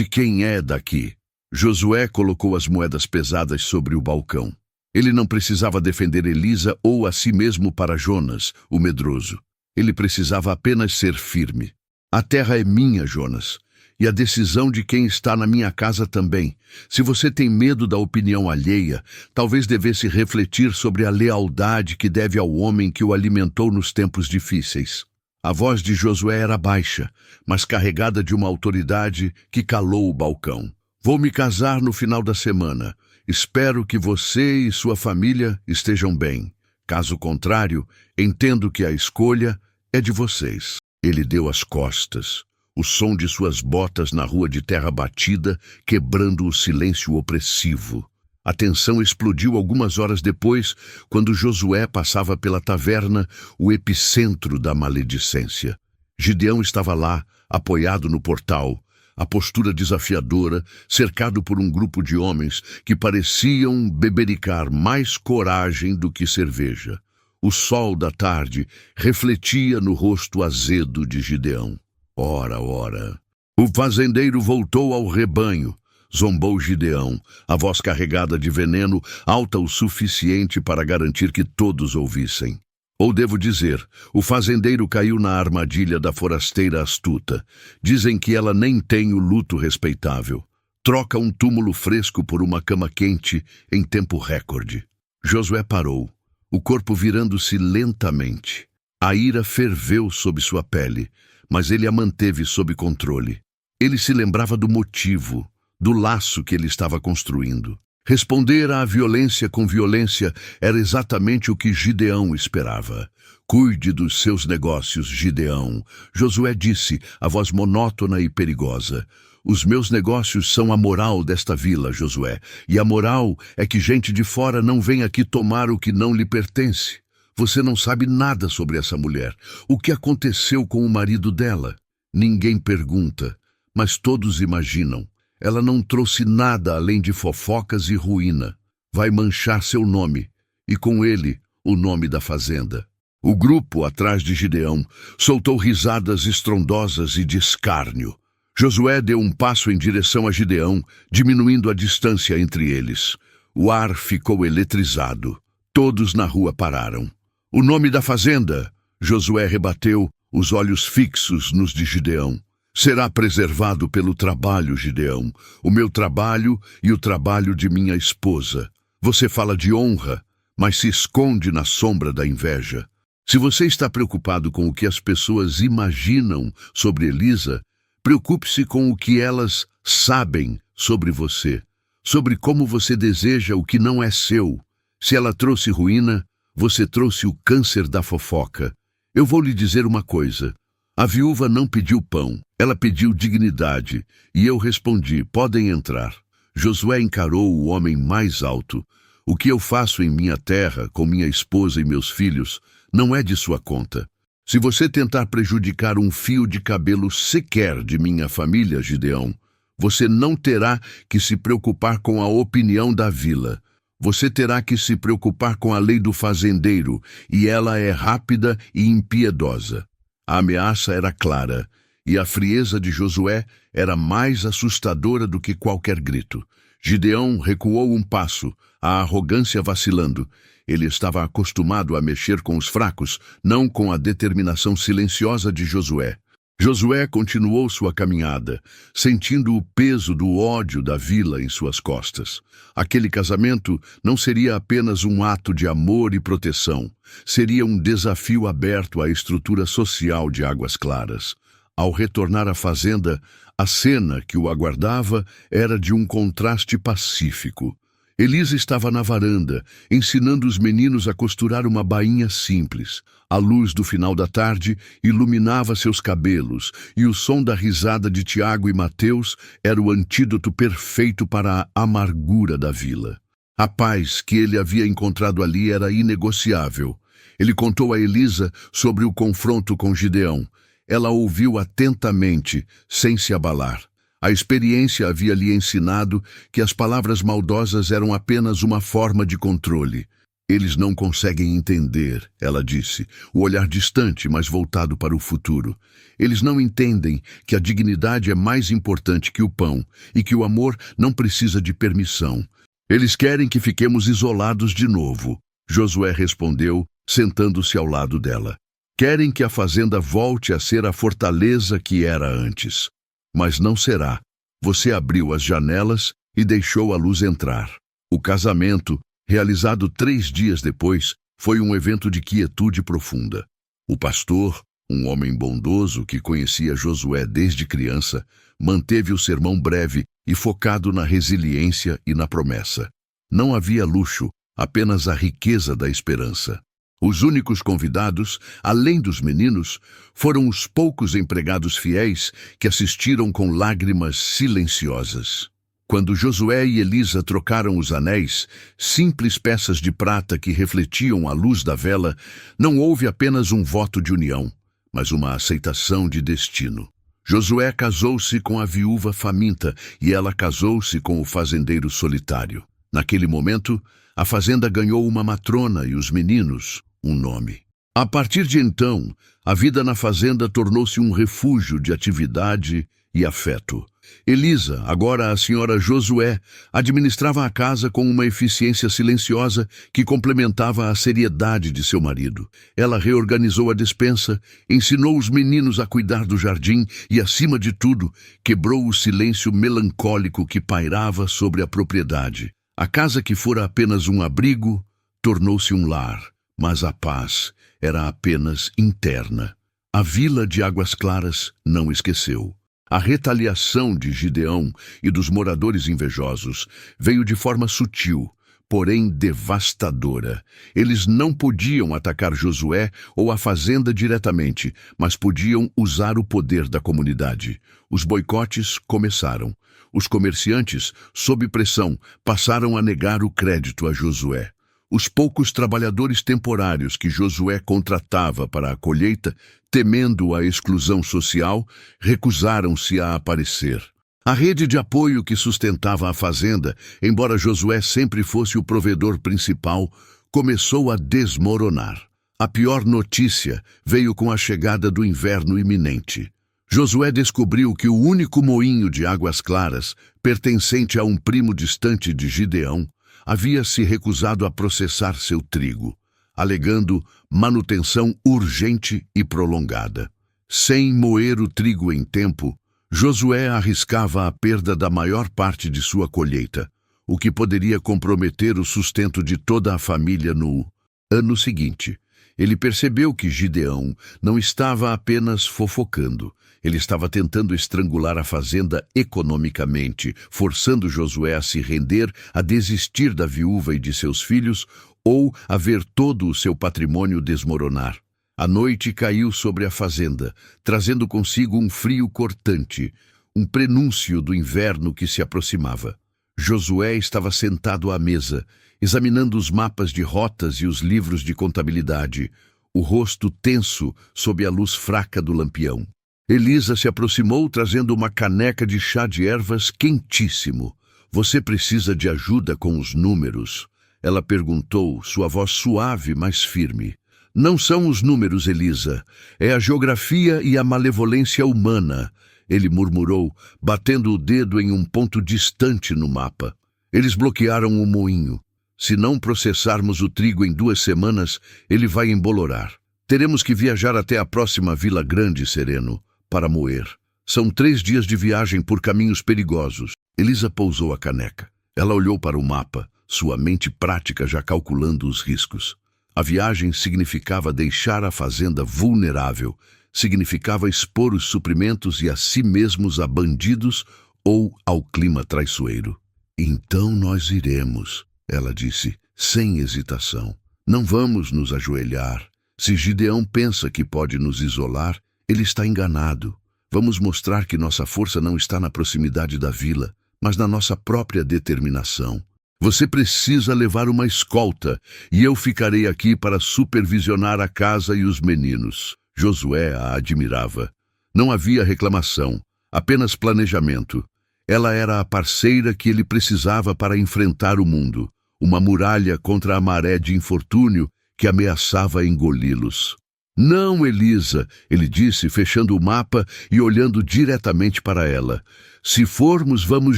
quem é daqui." Josué colocou as moedas pesadas sobre o balcão. Ele não precisava defender Elisa ou a si mesmo para Jonas, o medroso. Ele precisava apenas ser firme. "A terra é minha, Jonas. E a decisão de quem está na minha casa também. Se você tem medo da opinião alheia, talvez devesse refletir sobre a lealdade que deve ao homem que o alimentou nos tempos difíceis." A voz de Josué era baixa, mas carregada de uma autoridade que calou o balcão. "Vou me casar no final da semana. Espero que você e sua família estejam bem. Caso contrário, entendo que a escolha é de vocês." Ele deu as costas. O som de suas botas na rua de terra batida, quebrando o silêncio opressivo. A tensão explodiu algumas horas depois, quando Josué passava pela taverna, o epicentro da maledicência. Gideão estava lá, apoiado no portal, a postura desafiadora, cercado por um grupo de homens que pareciam bebericar mais coragem do que cerveja. O sol da tarde refletia no rosto azedo de Gideão. Ora, ora. O fazendeiro voltou ao rebanho. Zombou Gideão, a voz carregada de veneno, alta o suficiente para garantir que todos ouvissem. Ou devo dizer, o fazendeiro caiu na armadilha da forasteira astuta. Dizem que ela nem tem o luto respeitável. Troca um túmulo fresco por uma cama quente em tempo recorde. Josué parou, o corpo virando-se lentamente. A ira ferveu sob sua pele, mas ele a manteve sob controle. Ele se lembrava do motivo, do laço que ele estava construindo. Responder à violência com violência era exatamente o que Gideão esperava. Cuide dos seus negócios, Gideão. Josué disse, a voz monótona e perigosa. Os meus negócios são a moral desta vila, Josué, e a moral é que gente de fora não vem aqui tomar o que não lhe pertence. Você não sabe nada sobre essa mulher. O que aconteceu com o marido dela? Ninguém pergunta, mas todos imaginam. Ela não trouxe nada além de fofocas e ruína. Vai manchar seu nome, e com ele, o nome da fazenda. O grupo, atrás de Gideão, soltou risadas estrondosas e de escárnio. Josué deu um passo em direção a Gideão, diminuindo a distância entre eles. O ar ficou eletrizado. Todos na rua pararam. O nome da fazenda, Josué rebateu, os olhos fixos nos de Gideão. Será preservado pelo trabalho, Gideão, o meu trabalho e o trabalho de minha esposa. Você fala de honra, mas se esconde na sombra da inveja. Se você está preocupado com o que as pessoas imaginam sobre Elisa, preocupe-se com o que elas sabem sobre você, sobre como você deseja o que não é seu. Se ela trouxe ruína, você trouxe o câncer da fofoca. Eu vou lhe dizer uma coisa. A viúva não pediu pão, ela pediu dignidade, e eu respondi, podem entrar. Josué encarou o homem mais alto. O que eu faço em minha terra, com minha esposa e meus filhos, não é de sua conta. Se você tentar prejudicar um fio de cabelo sequer de minha família, Gideão, você não terá que se preocupar com a opinião da vila. Você terá que se preocupar com a lei do fazendeiro, e ela é rápida e impiedosa. A ameaça era clara, e a frieza de Josué era mais assustadora do que qualquer grito. Gideão recuou um passo, a arrogância vacilando. Ele estava acostumado a mexer com os fracos, não com a determinação silenciosa de Josué. Josué continuou sua caminhada, sentindo o peso do ódio da vila em suas costas. Aquele casamento não seria apenas um ato de amor e proteção, seria um desafio aberto à estrutura social de Águas Claras. Ao retornar à fazenda, a cena que o aguardava era de um contraste pacífico. Elisa estava na varanda, ensinando os meninos a costurar uma bainha simples. A luz do final da tarde iluminava seus cabelos, e o som da risada de Tiago e Mateus era o antídoto perfeito para a amargura da vila. A paz que ele havia encontrado ali era inegociável. Ele contou a Elisa sobre o confronto com Gideão. Ela ouviu atentamente, sem se abalar. A experiência havia lhe ensinado que as palavras maldosas eram apenas uma forma de controle. Eles não conseguem entender, ela disse, o olhar distante, mas voltado para o futuro. Eles não entendem que a dignidade é mais importante que o pão e que o amor não precisa de permissão. Eles querem que fiquemos isolados de novo, Josué respondeu, sentando-se ao lado dela. Querem que a fazenda volte a ser a fortaleza que era antes. Mas não será. Você abriu as janelas e deixou a luz entrar. O casamento, realizado 3 dias depois, foi um evento de quietude profunda. O pastor, um homem bondoso que conhecia Josué desde criança, manteve o sermão breve e focado na resiliência e na promessa. Não havia luxo, apenas a riqueza da esperança. Os únicos convidados, além dos meninos, foram os poucos empregados fiéis que assistiram com lágrimas silenciosas. Quando Josué e Elisa trocaram os anéis, simples peças de prata que refletiam a luz da vela, não houve apenas um voto de união, mas uma aceitação de destino. Josué casou-se com a viúva faminta e ela casou-se com o fazendeiro solitário. Naquele momento, a fazenda ganhou uma matrona e os meninos um nome. A partir de então, a vida na fazenda tornou-se um refúgio de atividade e afeto. Elisa, agora a senhora Josué, administrava a casa com uma eficiência silenciosa que complementava a seriedade de seu marido. Ela reorganizou a despensa, ensinou os meninos a cuidar do jardim e, acima de tudo, quebrou o silêncio melancólico que pairava sobre a propriedade. A casa que fora apenas um abrigo tornou-se um lar, mas a paz era apenas interna. A vila de Águas Claras não esqueceu. A retaliação de Gideão e dos moradores invejosos veio de forma sutil, porém devastadora. Eles não podiam atacar Josué ou a fazenda diretamente, mas podiam usar o poder da comunidade. Os boicotes começaram. Os comerciantes, sob pressão, passaram a negar o crédito a Josué. Os poucos trabalhadores temporários que Josué contratava para a colheita, temendo a exclusão social, recusaram-se a aparecer. A rede de apoio que sustentava a fazenda, embora Josué sempre fosse o provedor principal, começou a desmoronar. A pior notícia veio com a chegada do inverno iminente. Josué descobriu que o único moinho de Águas Claras, pertencente a um primo distante de Gideão, havia se recusado a processar seu trigo, alegando manutenção urgente e prolongada. Sem moer o trigo em tempo, Josué arriscava a perda da maior parte de sua colheita, o que poderia comprometer o sustento de toda a família no ano seguinte. Ele percebeu que Gideão não estava apenas fofocando. Ele estava tentando estrangular a fazenda economicamente, forçando Josué a se render, a desistir da viúva e de seus filhos, ou a ver todo o seu patrimônio desmoronar. A noite caiu sobre a fazenda, trazendo consigo um frio cortante, um prenúncio do inverno que se aproximava. Josué estava sentado à mesa, examinando os mapas de rotas e os livros de contabilidade, o rosto tenso sob a luz fraca do lampião. Elisa se aproximou trazendo uma caneca de chá de ervas quentíssimo. "Você precisa de ajuda com os números?" Ela perguntou, sua voz suave, mas firme. "Não são os números, Elisa. É a geografia e a malevolência humana", ele murmurou, batendo o dedo em um ponto distante no mapa. "Eles bloquearam o moinho. Se não processarmos o trigo em 2 semanas, ele vai embolorar. Teremos que viajar até a próxima Vila Grande, Sereno, para moer. São 3 dias de viagem por caminhos perigosos." Elisa pousou a caneca. Ela olhou para o mapa, sua mente prática já calculando os riscos. A viagem significava deixar a fazenda vulnerável, significava expor os suprimentos e a si mesmos a bandidos ou ao clima traiçoeiro. "Então nós iremos", ela disse, sem hesitação. "Não vamos nos ajoelhar. Se Gideão pensa que pode nos isolar, ele está enganado. Vamos mostrar que nossa força não está na proximidade da vila, mas na nossa própria determinação. Você precisa levar uma escolta, e eu ficarei aqui para supervisionar a casa e os meninos." Josué a admirava. Não havia reclamação, apenas planejamento. Ela era a parceira que ele precisava para enfrentar o mundo, uma muralha contra a maré de infortúnio que ameaçava engoli-los. "Não, Elisa", ele disse, fechando o mapa e olhando diretamente para ela. "Se formos, vamos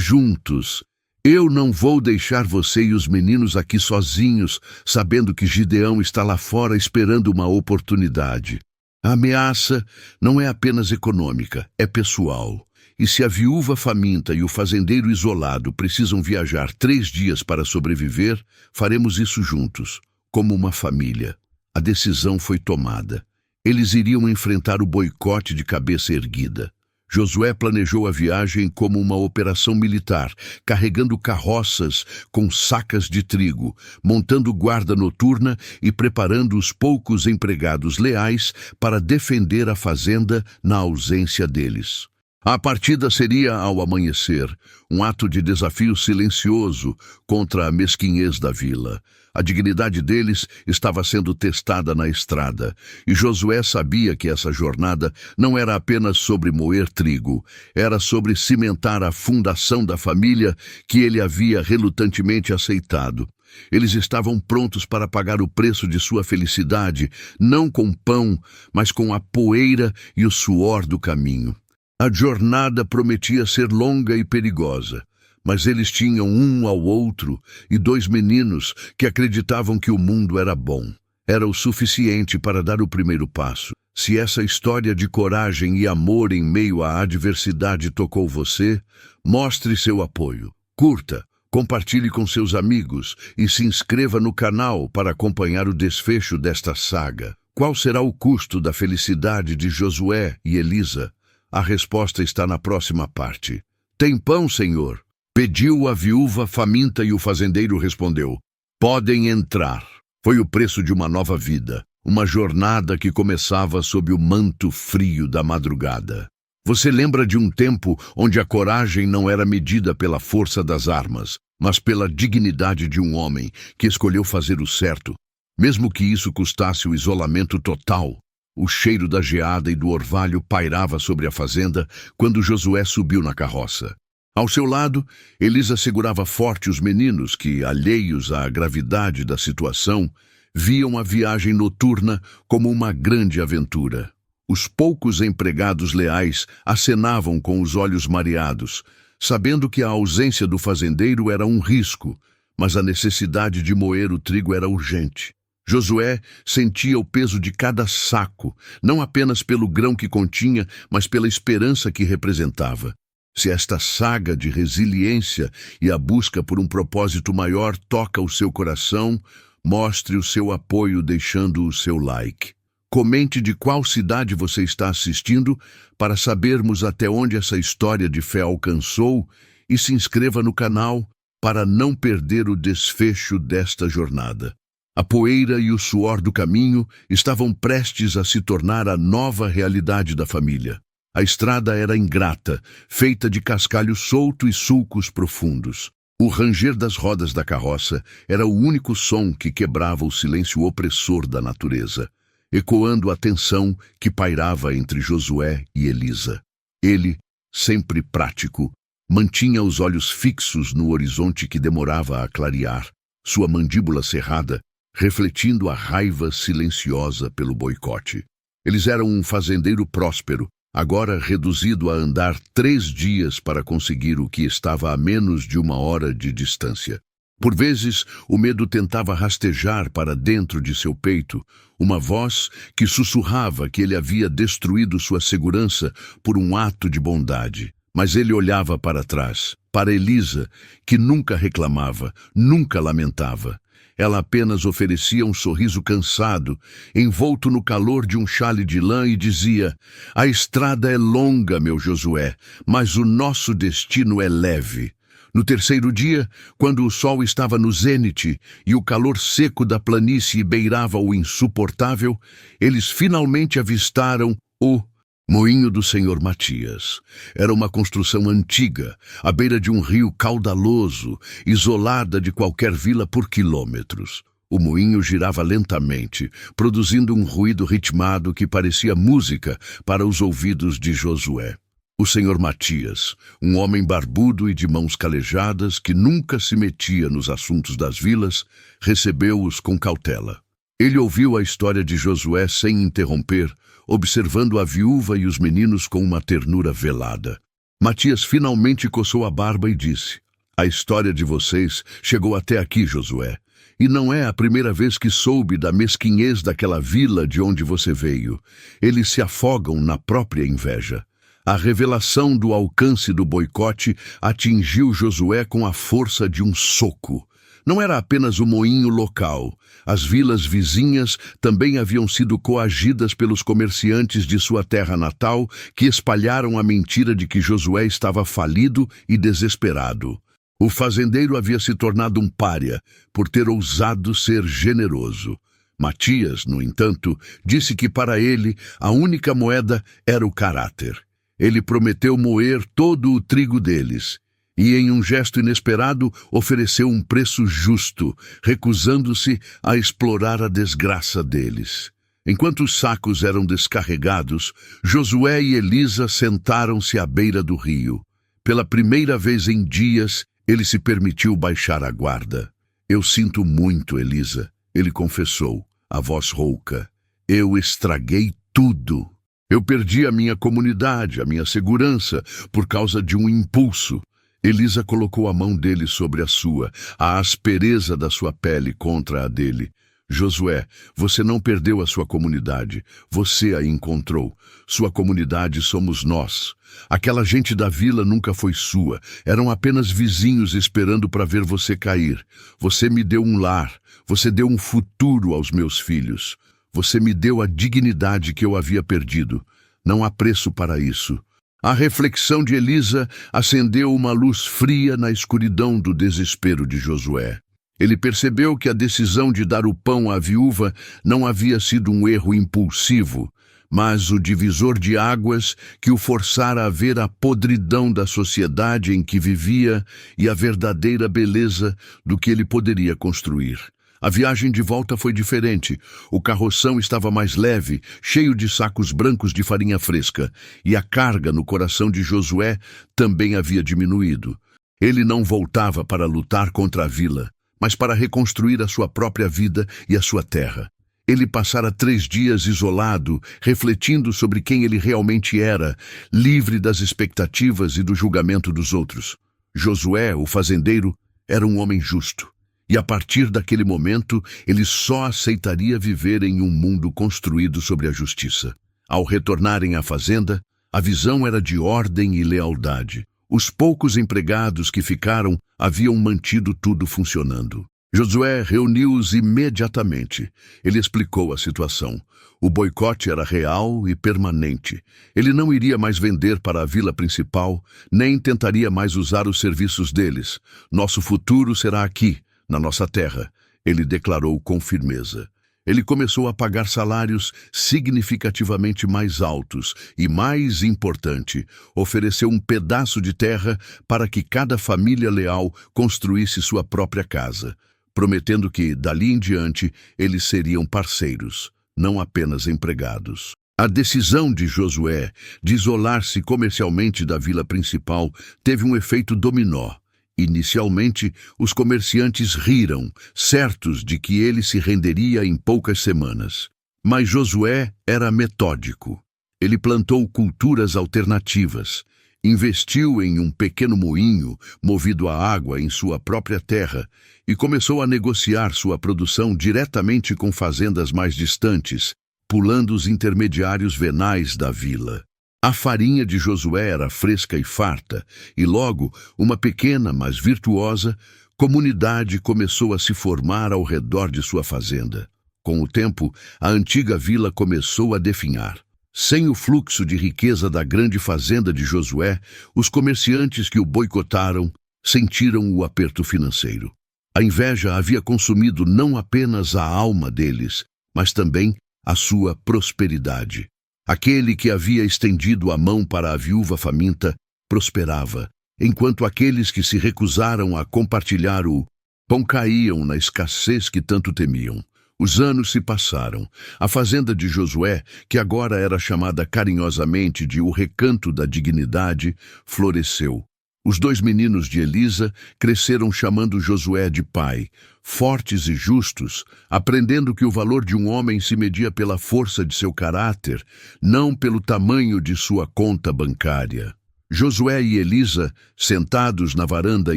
juntos. Eu não vou deixar você e os meninos aqui sozinhos, sabendo que Gideão está lá fora esperando uma oportunidade. A ameaça não é apenas econômica, é pessoal. E se a viúva faminta e o fazendeiro isolado precisam viajar 3 dias para sobreviver, faremos isso juntos, como uma família." A decisão foi tomada. Eles iriam enfrentar o boicote de cabeça erguida. Josué planejou a viagem como uma operação militar, carregando carroças com sacas de trigo, montando guarda noturna e preparando os poucos empregados leais para defender a fazenda na ausência deles. A partida seria ao amanhecer, um ato de desafio silencioso contra a mesquinhez da vila. A dignidade deles estava sendo testada na estrada, e Josué sabia que essa jornada não era apenas sobre moer trigo, era sobre cimentar a fundação da família que ele havia relutantemente aceitado. Eles estavam prontos para pagar o preço de sua felicidade, não com pão, mas com a poeira e o suor do caminho. A jornada prometia ser longa e perigosa, mas eles tinham um ao outro e 2 meninos que acreditavam que o mundo era bom. Era o suficiente para dar o primeiro passo. Se essa história de coragem e amor em meio à adversidade tocou você, mostre seu apoio. Curta, compartilhe com seus amigos e se inscreva no canal para acompanhar o desfecho desta saga. Qual será o custo da felicidade de Josué e Elisa? A resposta está na próxima parte. Tem pão, Senhor? Pediu a viúva faminta e o fazendeiro respondeu: podem entrar. Foi o preço de uma nova vida, uma jornada que começava sob o manto frio da madrugada. Você lembra de um tempo onde a coragem não era medida pela força das armas, mas pela dignidade de um homem que escolheu fazer o certo, mesmo que isso custasse o isolamento total. O cheiro da geada e do orvalho pairava sobre a fazenda quando Josué subiu na carroça. Ao seu lado, Elisa segurava forte os meninos que, alheios à gravidade da situação, viam a viagem noturna como uma grande aventura. Os poucos empregados leais acenavam com os olhos mareados, sabendo que a ausência do fazendeiro era um risco, mas a necessidade de moer o trigo era urgente. Josué sentia o peso de cada saco, não apenas pelo grão que continha, mas pela esperança que representava. Se esta saga de resiliência e a busca por um propósito maior toca o seu coração, mostre o seu apoio deixando o seu like. Comente de qual cidade você está assistindo para sabermos até onde essa história de fé alcançou e se inscreva no canal para não perder o desfecho desta jornada. A poeira e o suor do caminho estavam prestes a se tornar a nova realidade da família. A estrada era ingrata, feita de cascalho solto e sulcos profundos. O ranger das rodas da carroça era o único som que quebrava o silêncio opressor da natureza, ecoando a tensão que pairava entre Josué e Elisa. Ele, sempre prático, mantinha os olhos fixos no horizonte que demorava a clarear, sua mandíbula cerrada, refletindo a raiva silenciosa pelo boicote. Eles eram um fazendeiro próspero, agora reduzido a andar 3 dias para conseguir o que estava a menos de 1 hora de distância. Por vezes, o medo tentava rastejar para dentro de seu peito, uma voz que sussurrava que ele havia destruído sua segurança por um ato de bondade. Mas ele olhava para trás, para Elisa, que nunca reclamava, nunca lamentava. Ela apenas oferecia um sorriso cansado, envolto no calor de um xale de lã e dizia: a estrada é longa, meu Josué, mas o nosso destino é leve. No 3º dia, quando o sol estava no zênite e o calor seco da planície beirava o insuportável, eles finalmente avistaram o Moinho do Senhor Matias. Era uma construção antiga, à beira de um rio caudaloso, isolada de qualquer vila por quilômetros. O moinho girava lentamente, produzindo um ruído ritmado que parecia música para os ouvidos de Josué. O Senhor Matias, um homem barbudo e de mãos calejadas que nunca se metia nos assuntos das vilas, recebeu-os com cautela. Ele ouviu a história de Josué sem interromper, observando a viúva e os meninos com uma ternura velada. Matias finalmente coçou a barba e disse: a história de vocês chegou até aqui, Josué, e não é a primeira vez que soube da mesquinhez daquela vila de onde você veio. Eles se afogam na própria inveja. A revelação do alcance do boicote atingiu Josué com a força de um soco. Não era apenas o moinho local. As vilas vizinhas também haviam sido coagidas pelos comerciantes de sua terra natal, que espalharam a mentira de que Josué estava falido e desesperado. O fazendeiro havia se tornado um pária por ter ousado ser generoso. Matias, no entanto, disse que para ele a única moeda era o caráter. Ele prometeu moer todo o trigo deles. E, em um gesto inesperado, ofereceu um preço justo, recusando-se a explorar a desgraça deles. Enquanto os sacos eram descarregados, Josué e Elisa sentaram-se à beira do rio. Pela primeira vez em dias, ele se permitiu baixar a guarda. Eu sinto muito, Elisa, ele confessou, a voz rouca. Eu estraguei tudo. Eu perdi a minha comunidade, a minha segurança, por causa de um impulso. Elisa colocou a mão dele sobre a sua, a aspereza da sua pele contra a dele. Josué, você não perdeu a sua comunidade, você a encontrou. Sua comunidade somos nós. Aquela gente da vila nunca foi sua, eram apenas vizinhos esperando para ver você cair. Você me deu um lar, você deu um futuro aos meus filhos. Você me deu a dignidade que eu havia perdido. Não há preço para isso. A reflexão de Elisa acendeu uma luz fria na escuridão do desespero de Josué. Ele percebeu que a decisão de dar o pão à viúva não havia sido um erro impulsivo, mas o divisor de águas que o forçara a ver a podridão da sociedade em que vivia e a verdadeira beleza do que ele poderia construir. A viagem de volta foi diferente. O carroção estava mais leve, cheio de sacos brancos de farinha fresca, e a carga no coração de Josué também havia diminuído. Ele não voltava para lutar contra a vila, mas para reconstruir a sua própria vida e a sua terra. Ele passara 3 dias isolado, refletindo sobre quem ele realmente era, livre das expectativas e do julgamento dos outros. Josué, o fazendeiro, era um homem justo. E a partir daquele momento, ele só aceitaria viver em um mundo construído sobre a justiça. Ao retornarem à fazenda, a visão era de ordem e lealdade. Os poucos empregados que ficaram haviam mantido tudo funcionando. Josué reuniu-os imediatamente. Ele explicou a situação. O boicote era real e permanente. Ele não iria mais vender para a vila principal, nem tentaria mais usar os serviços deles. Nosso futuro será aqui, na nossa terra, ele declarou com firmeza. Ele começou a pagar salários significativamente mais altos e, mais importante, ofereceu um pedaço de terra para que cada família leal construísse sua própria casa, prometendo que, dali em diante, eles seriam parceiros, não apenas empregados. A decisão de Josué de isolar-se comercialmente da vila principal teve um efeito dominó. Inicialmente, os comerciantes riram, certos de que ele se renderia em poucas semanas. Mas Josué era metódico. Ele plantou culturas alternativas, investiu em um pequeno moinho movido a água em sua própria terra e começou a negociar sua produção diretamente com fazendas mais distantes, pulando os intermediários venais da vila. A farinha de Josué era fresca e farta, e logo, uma pequena, mas virtuosa, comunidade começou a se formar ao redor de sua fazenda. Com o tempo, a antiga vila começou a definhar. Sem o fluxo de riqueza da grande fazenda de Josué, os comerciantes que o boicotaram sentiram o aperto financeiro. A inveja havia consumido não apenas a alma deles, mas também a sua prosperidade. Aquele que havia estendido a mão para a viúva faminta prosperava, enquanto aqueles que se recusaram a compartilhar o pão caíam na escassez que tanto temiam. Os anos se passaram. A fazenda de Josué, que agora era chamada carinhosamente de o Recanto da Dignidade, floresceu. Os 2 meninos de Elisa cresceram chamando Josué de pai, fortes e justos, aprendendo que o valor de um homem se media pela força de seu caráter, não pelo tamanho de sua conta bancária. Josué e Elisa, sentados na varanda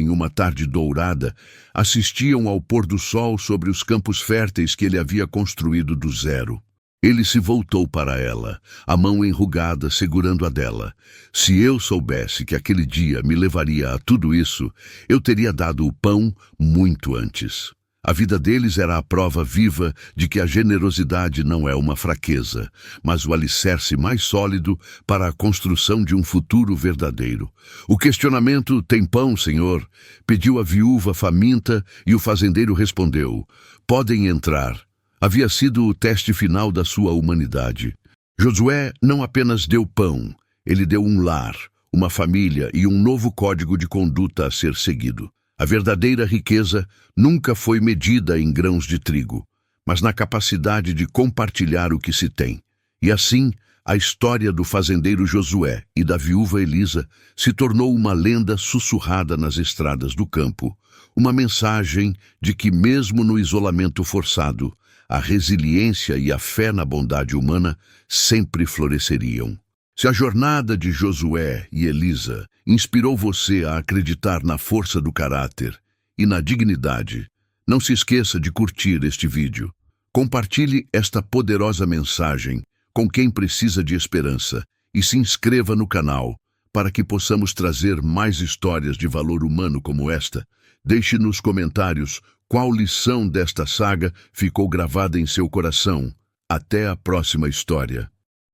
em uma tarde dourada, assistiam ao pôr do sol sobre os campos férteis que ele havia construído do zero. Ele se voltou para ela, a mão enrugada segurando a dela. Se eu soubesse que aquele dia me levaria a tudo isso, eu teria dado o pão muito antes. A vida deles era a prova viva de que a generosidade não é uma fraqueza, mas o alicerce mais sólido para a construção de um futuro verdadeiro. O questionamento, tem pão, Senhor? Pediu a viúva faminta e o fazendeiro respondeu, podem entrar. Havia sido o teste final da sua humanidade. Josué não apenas deu pão, ele deu um lar, uma família e um novo código de conduta a ser seguido. A verdadeira riqueza nunca foi medida em grãos de trigo, mas na capacidade de compartilhar o que se tem. E assim, a história do fazendeiro Josué e da viúva Elisa se tornou uma lenda sussurrada nas estradas do campo, uma mensagem de que, mesmo no isolamento forçado, a resiliência e a fé na bondade humana sempre floresceriam. Se a jornada de Josué e Elisa inspirou você a acreditar na força do caráter e na dignidade, não se esqueça de curtir este vídeo. Compartilhe esta poderosa mensagem com quem precisa de esperança e se inscreva no canal para que possamos trazer mais histórias de valor humano como esta. Deixe nos comentários qual lição desta saga ficou gravada em seu coração. Até a próxima história.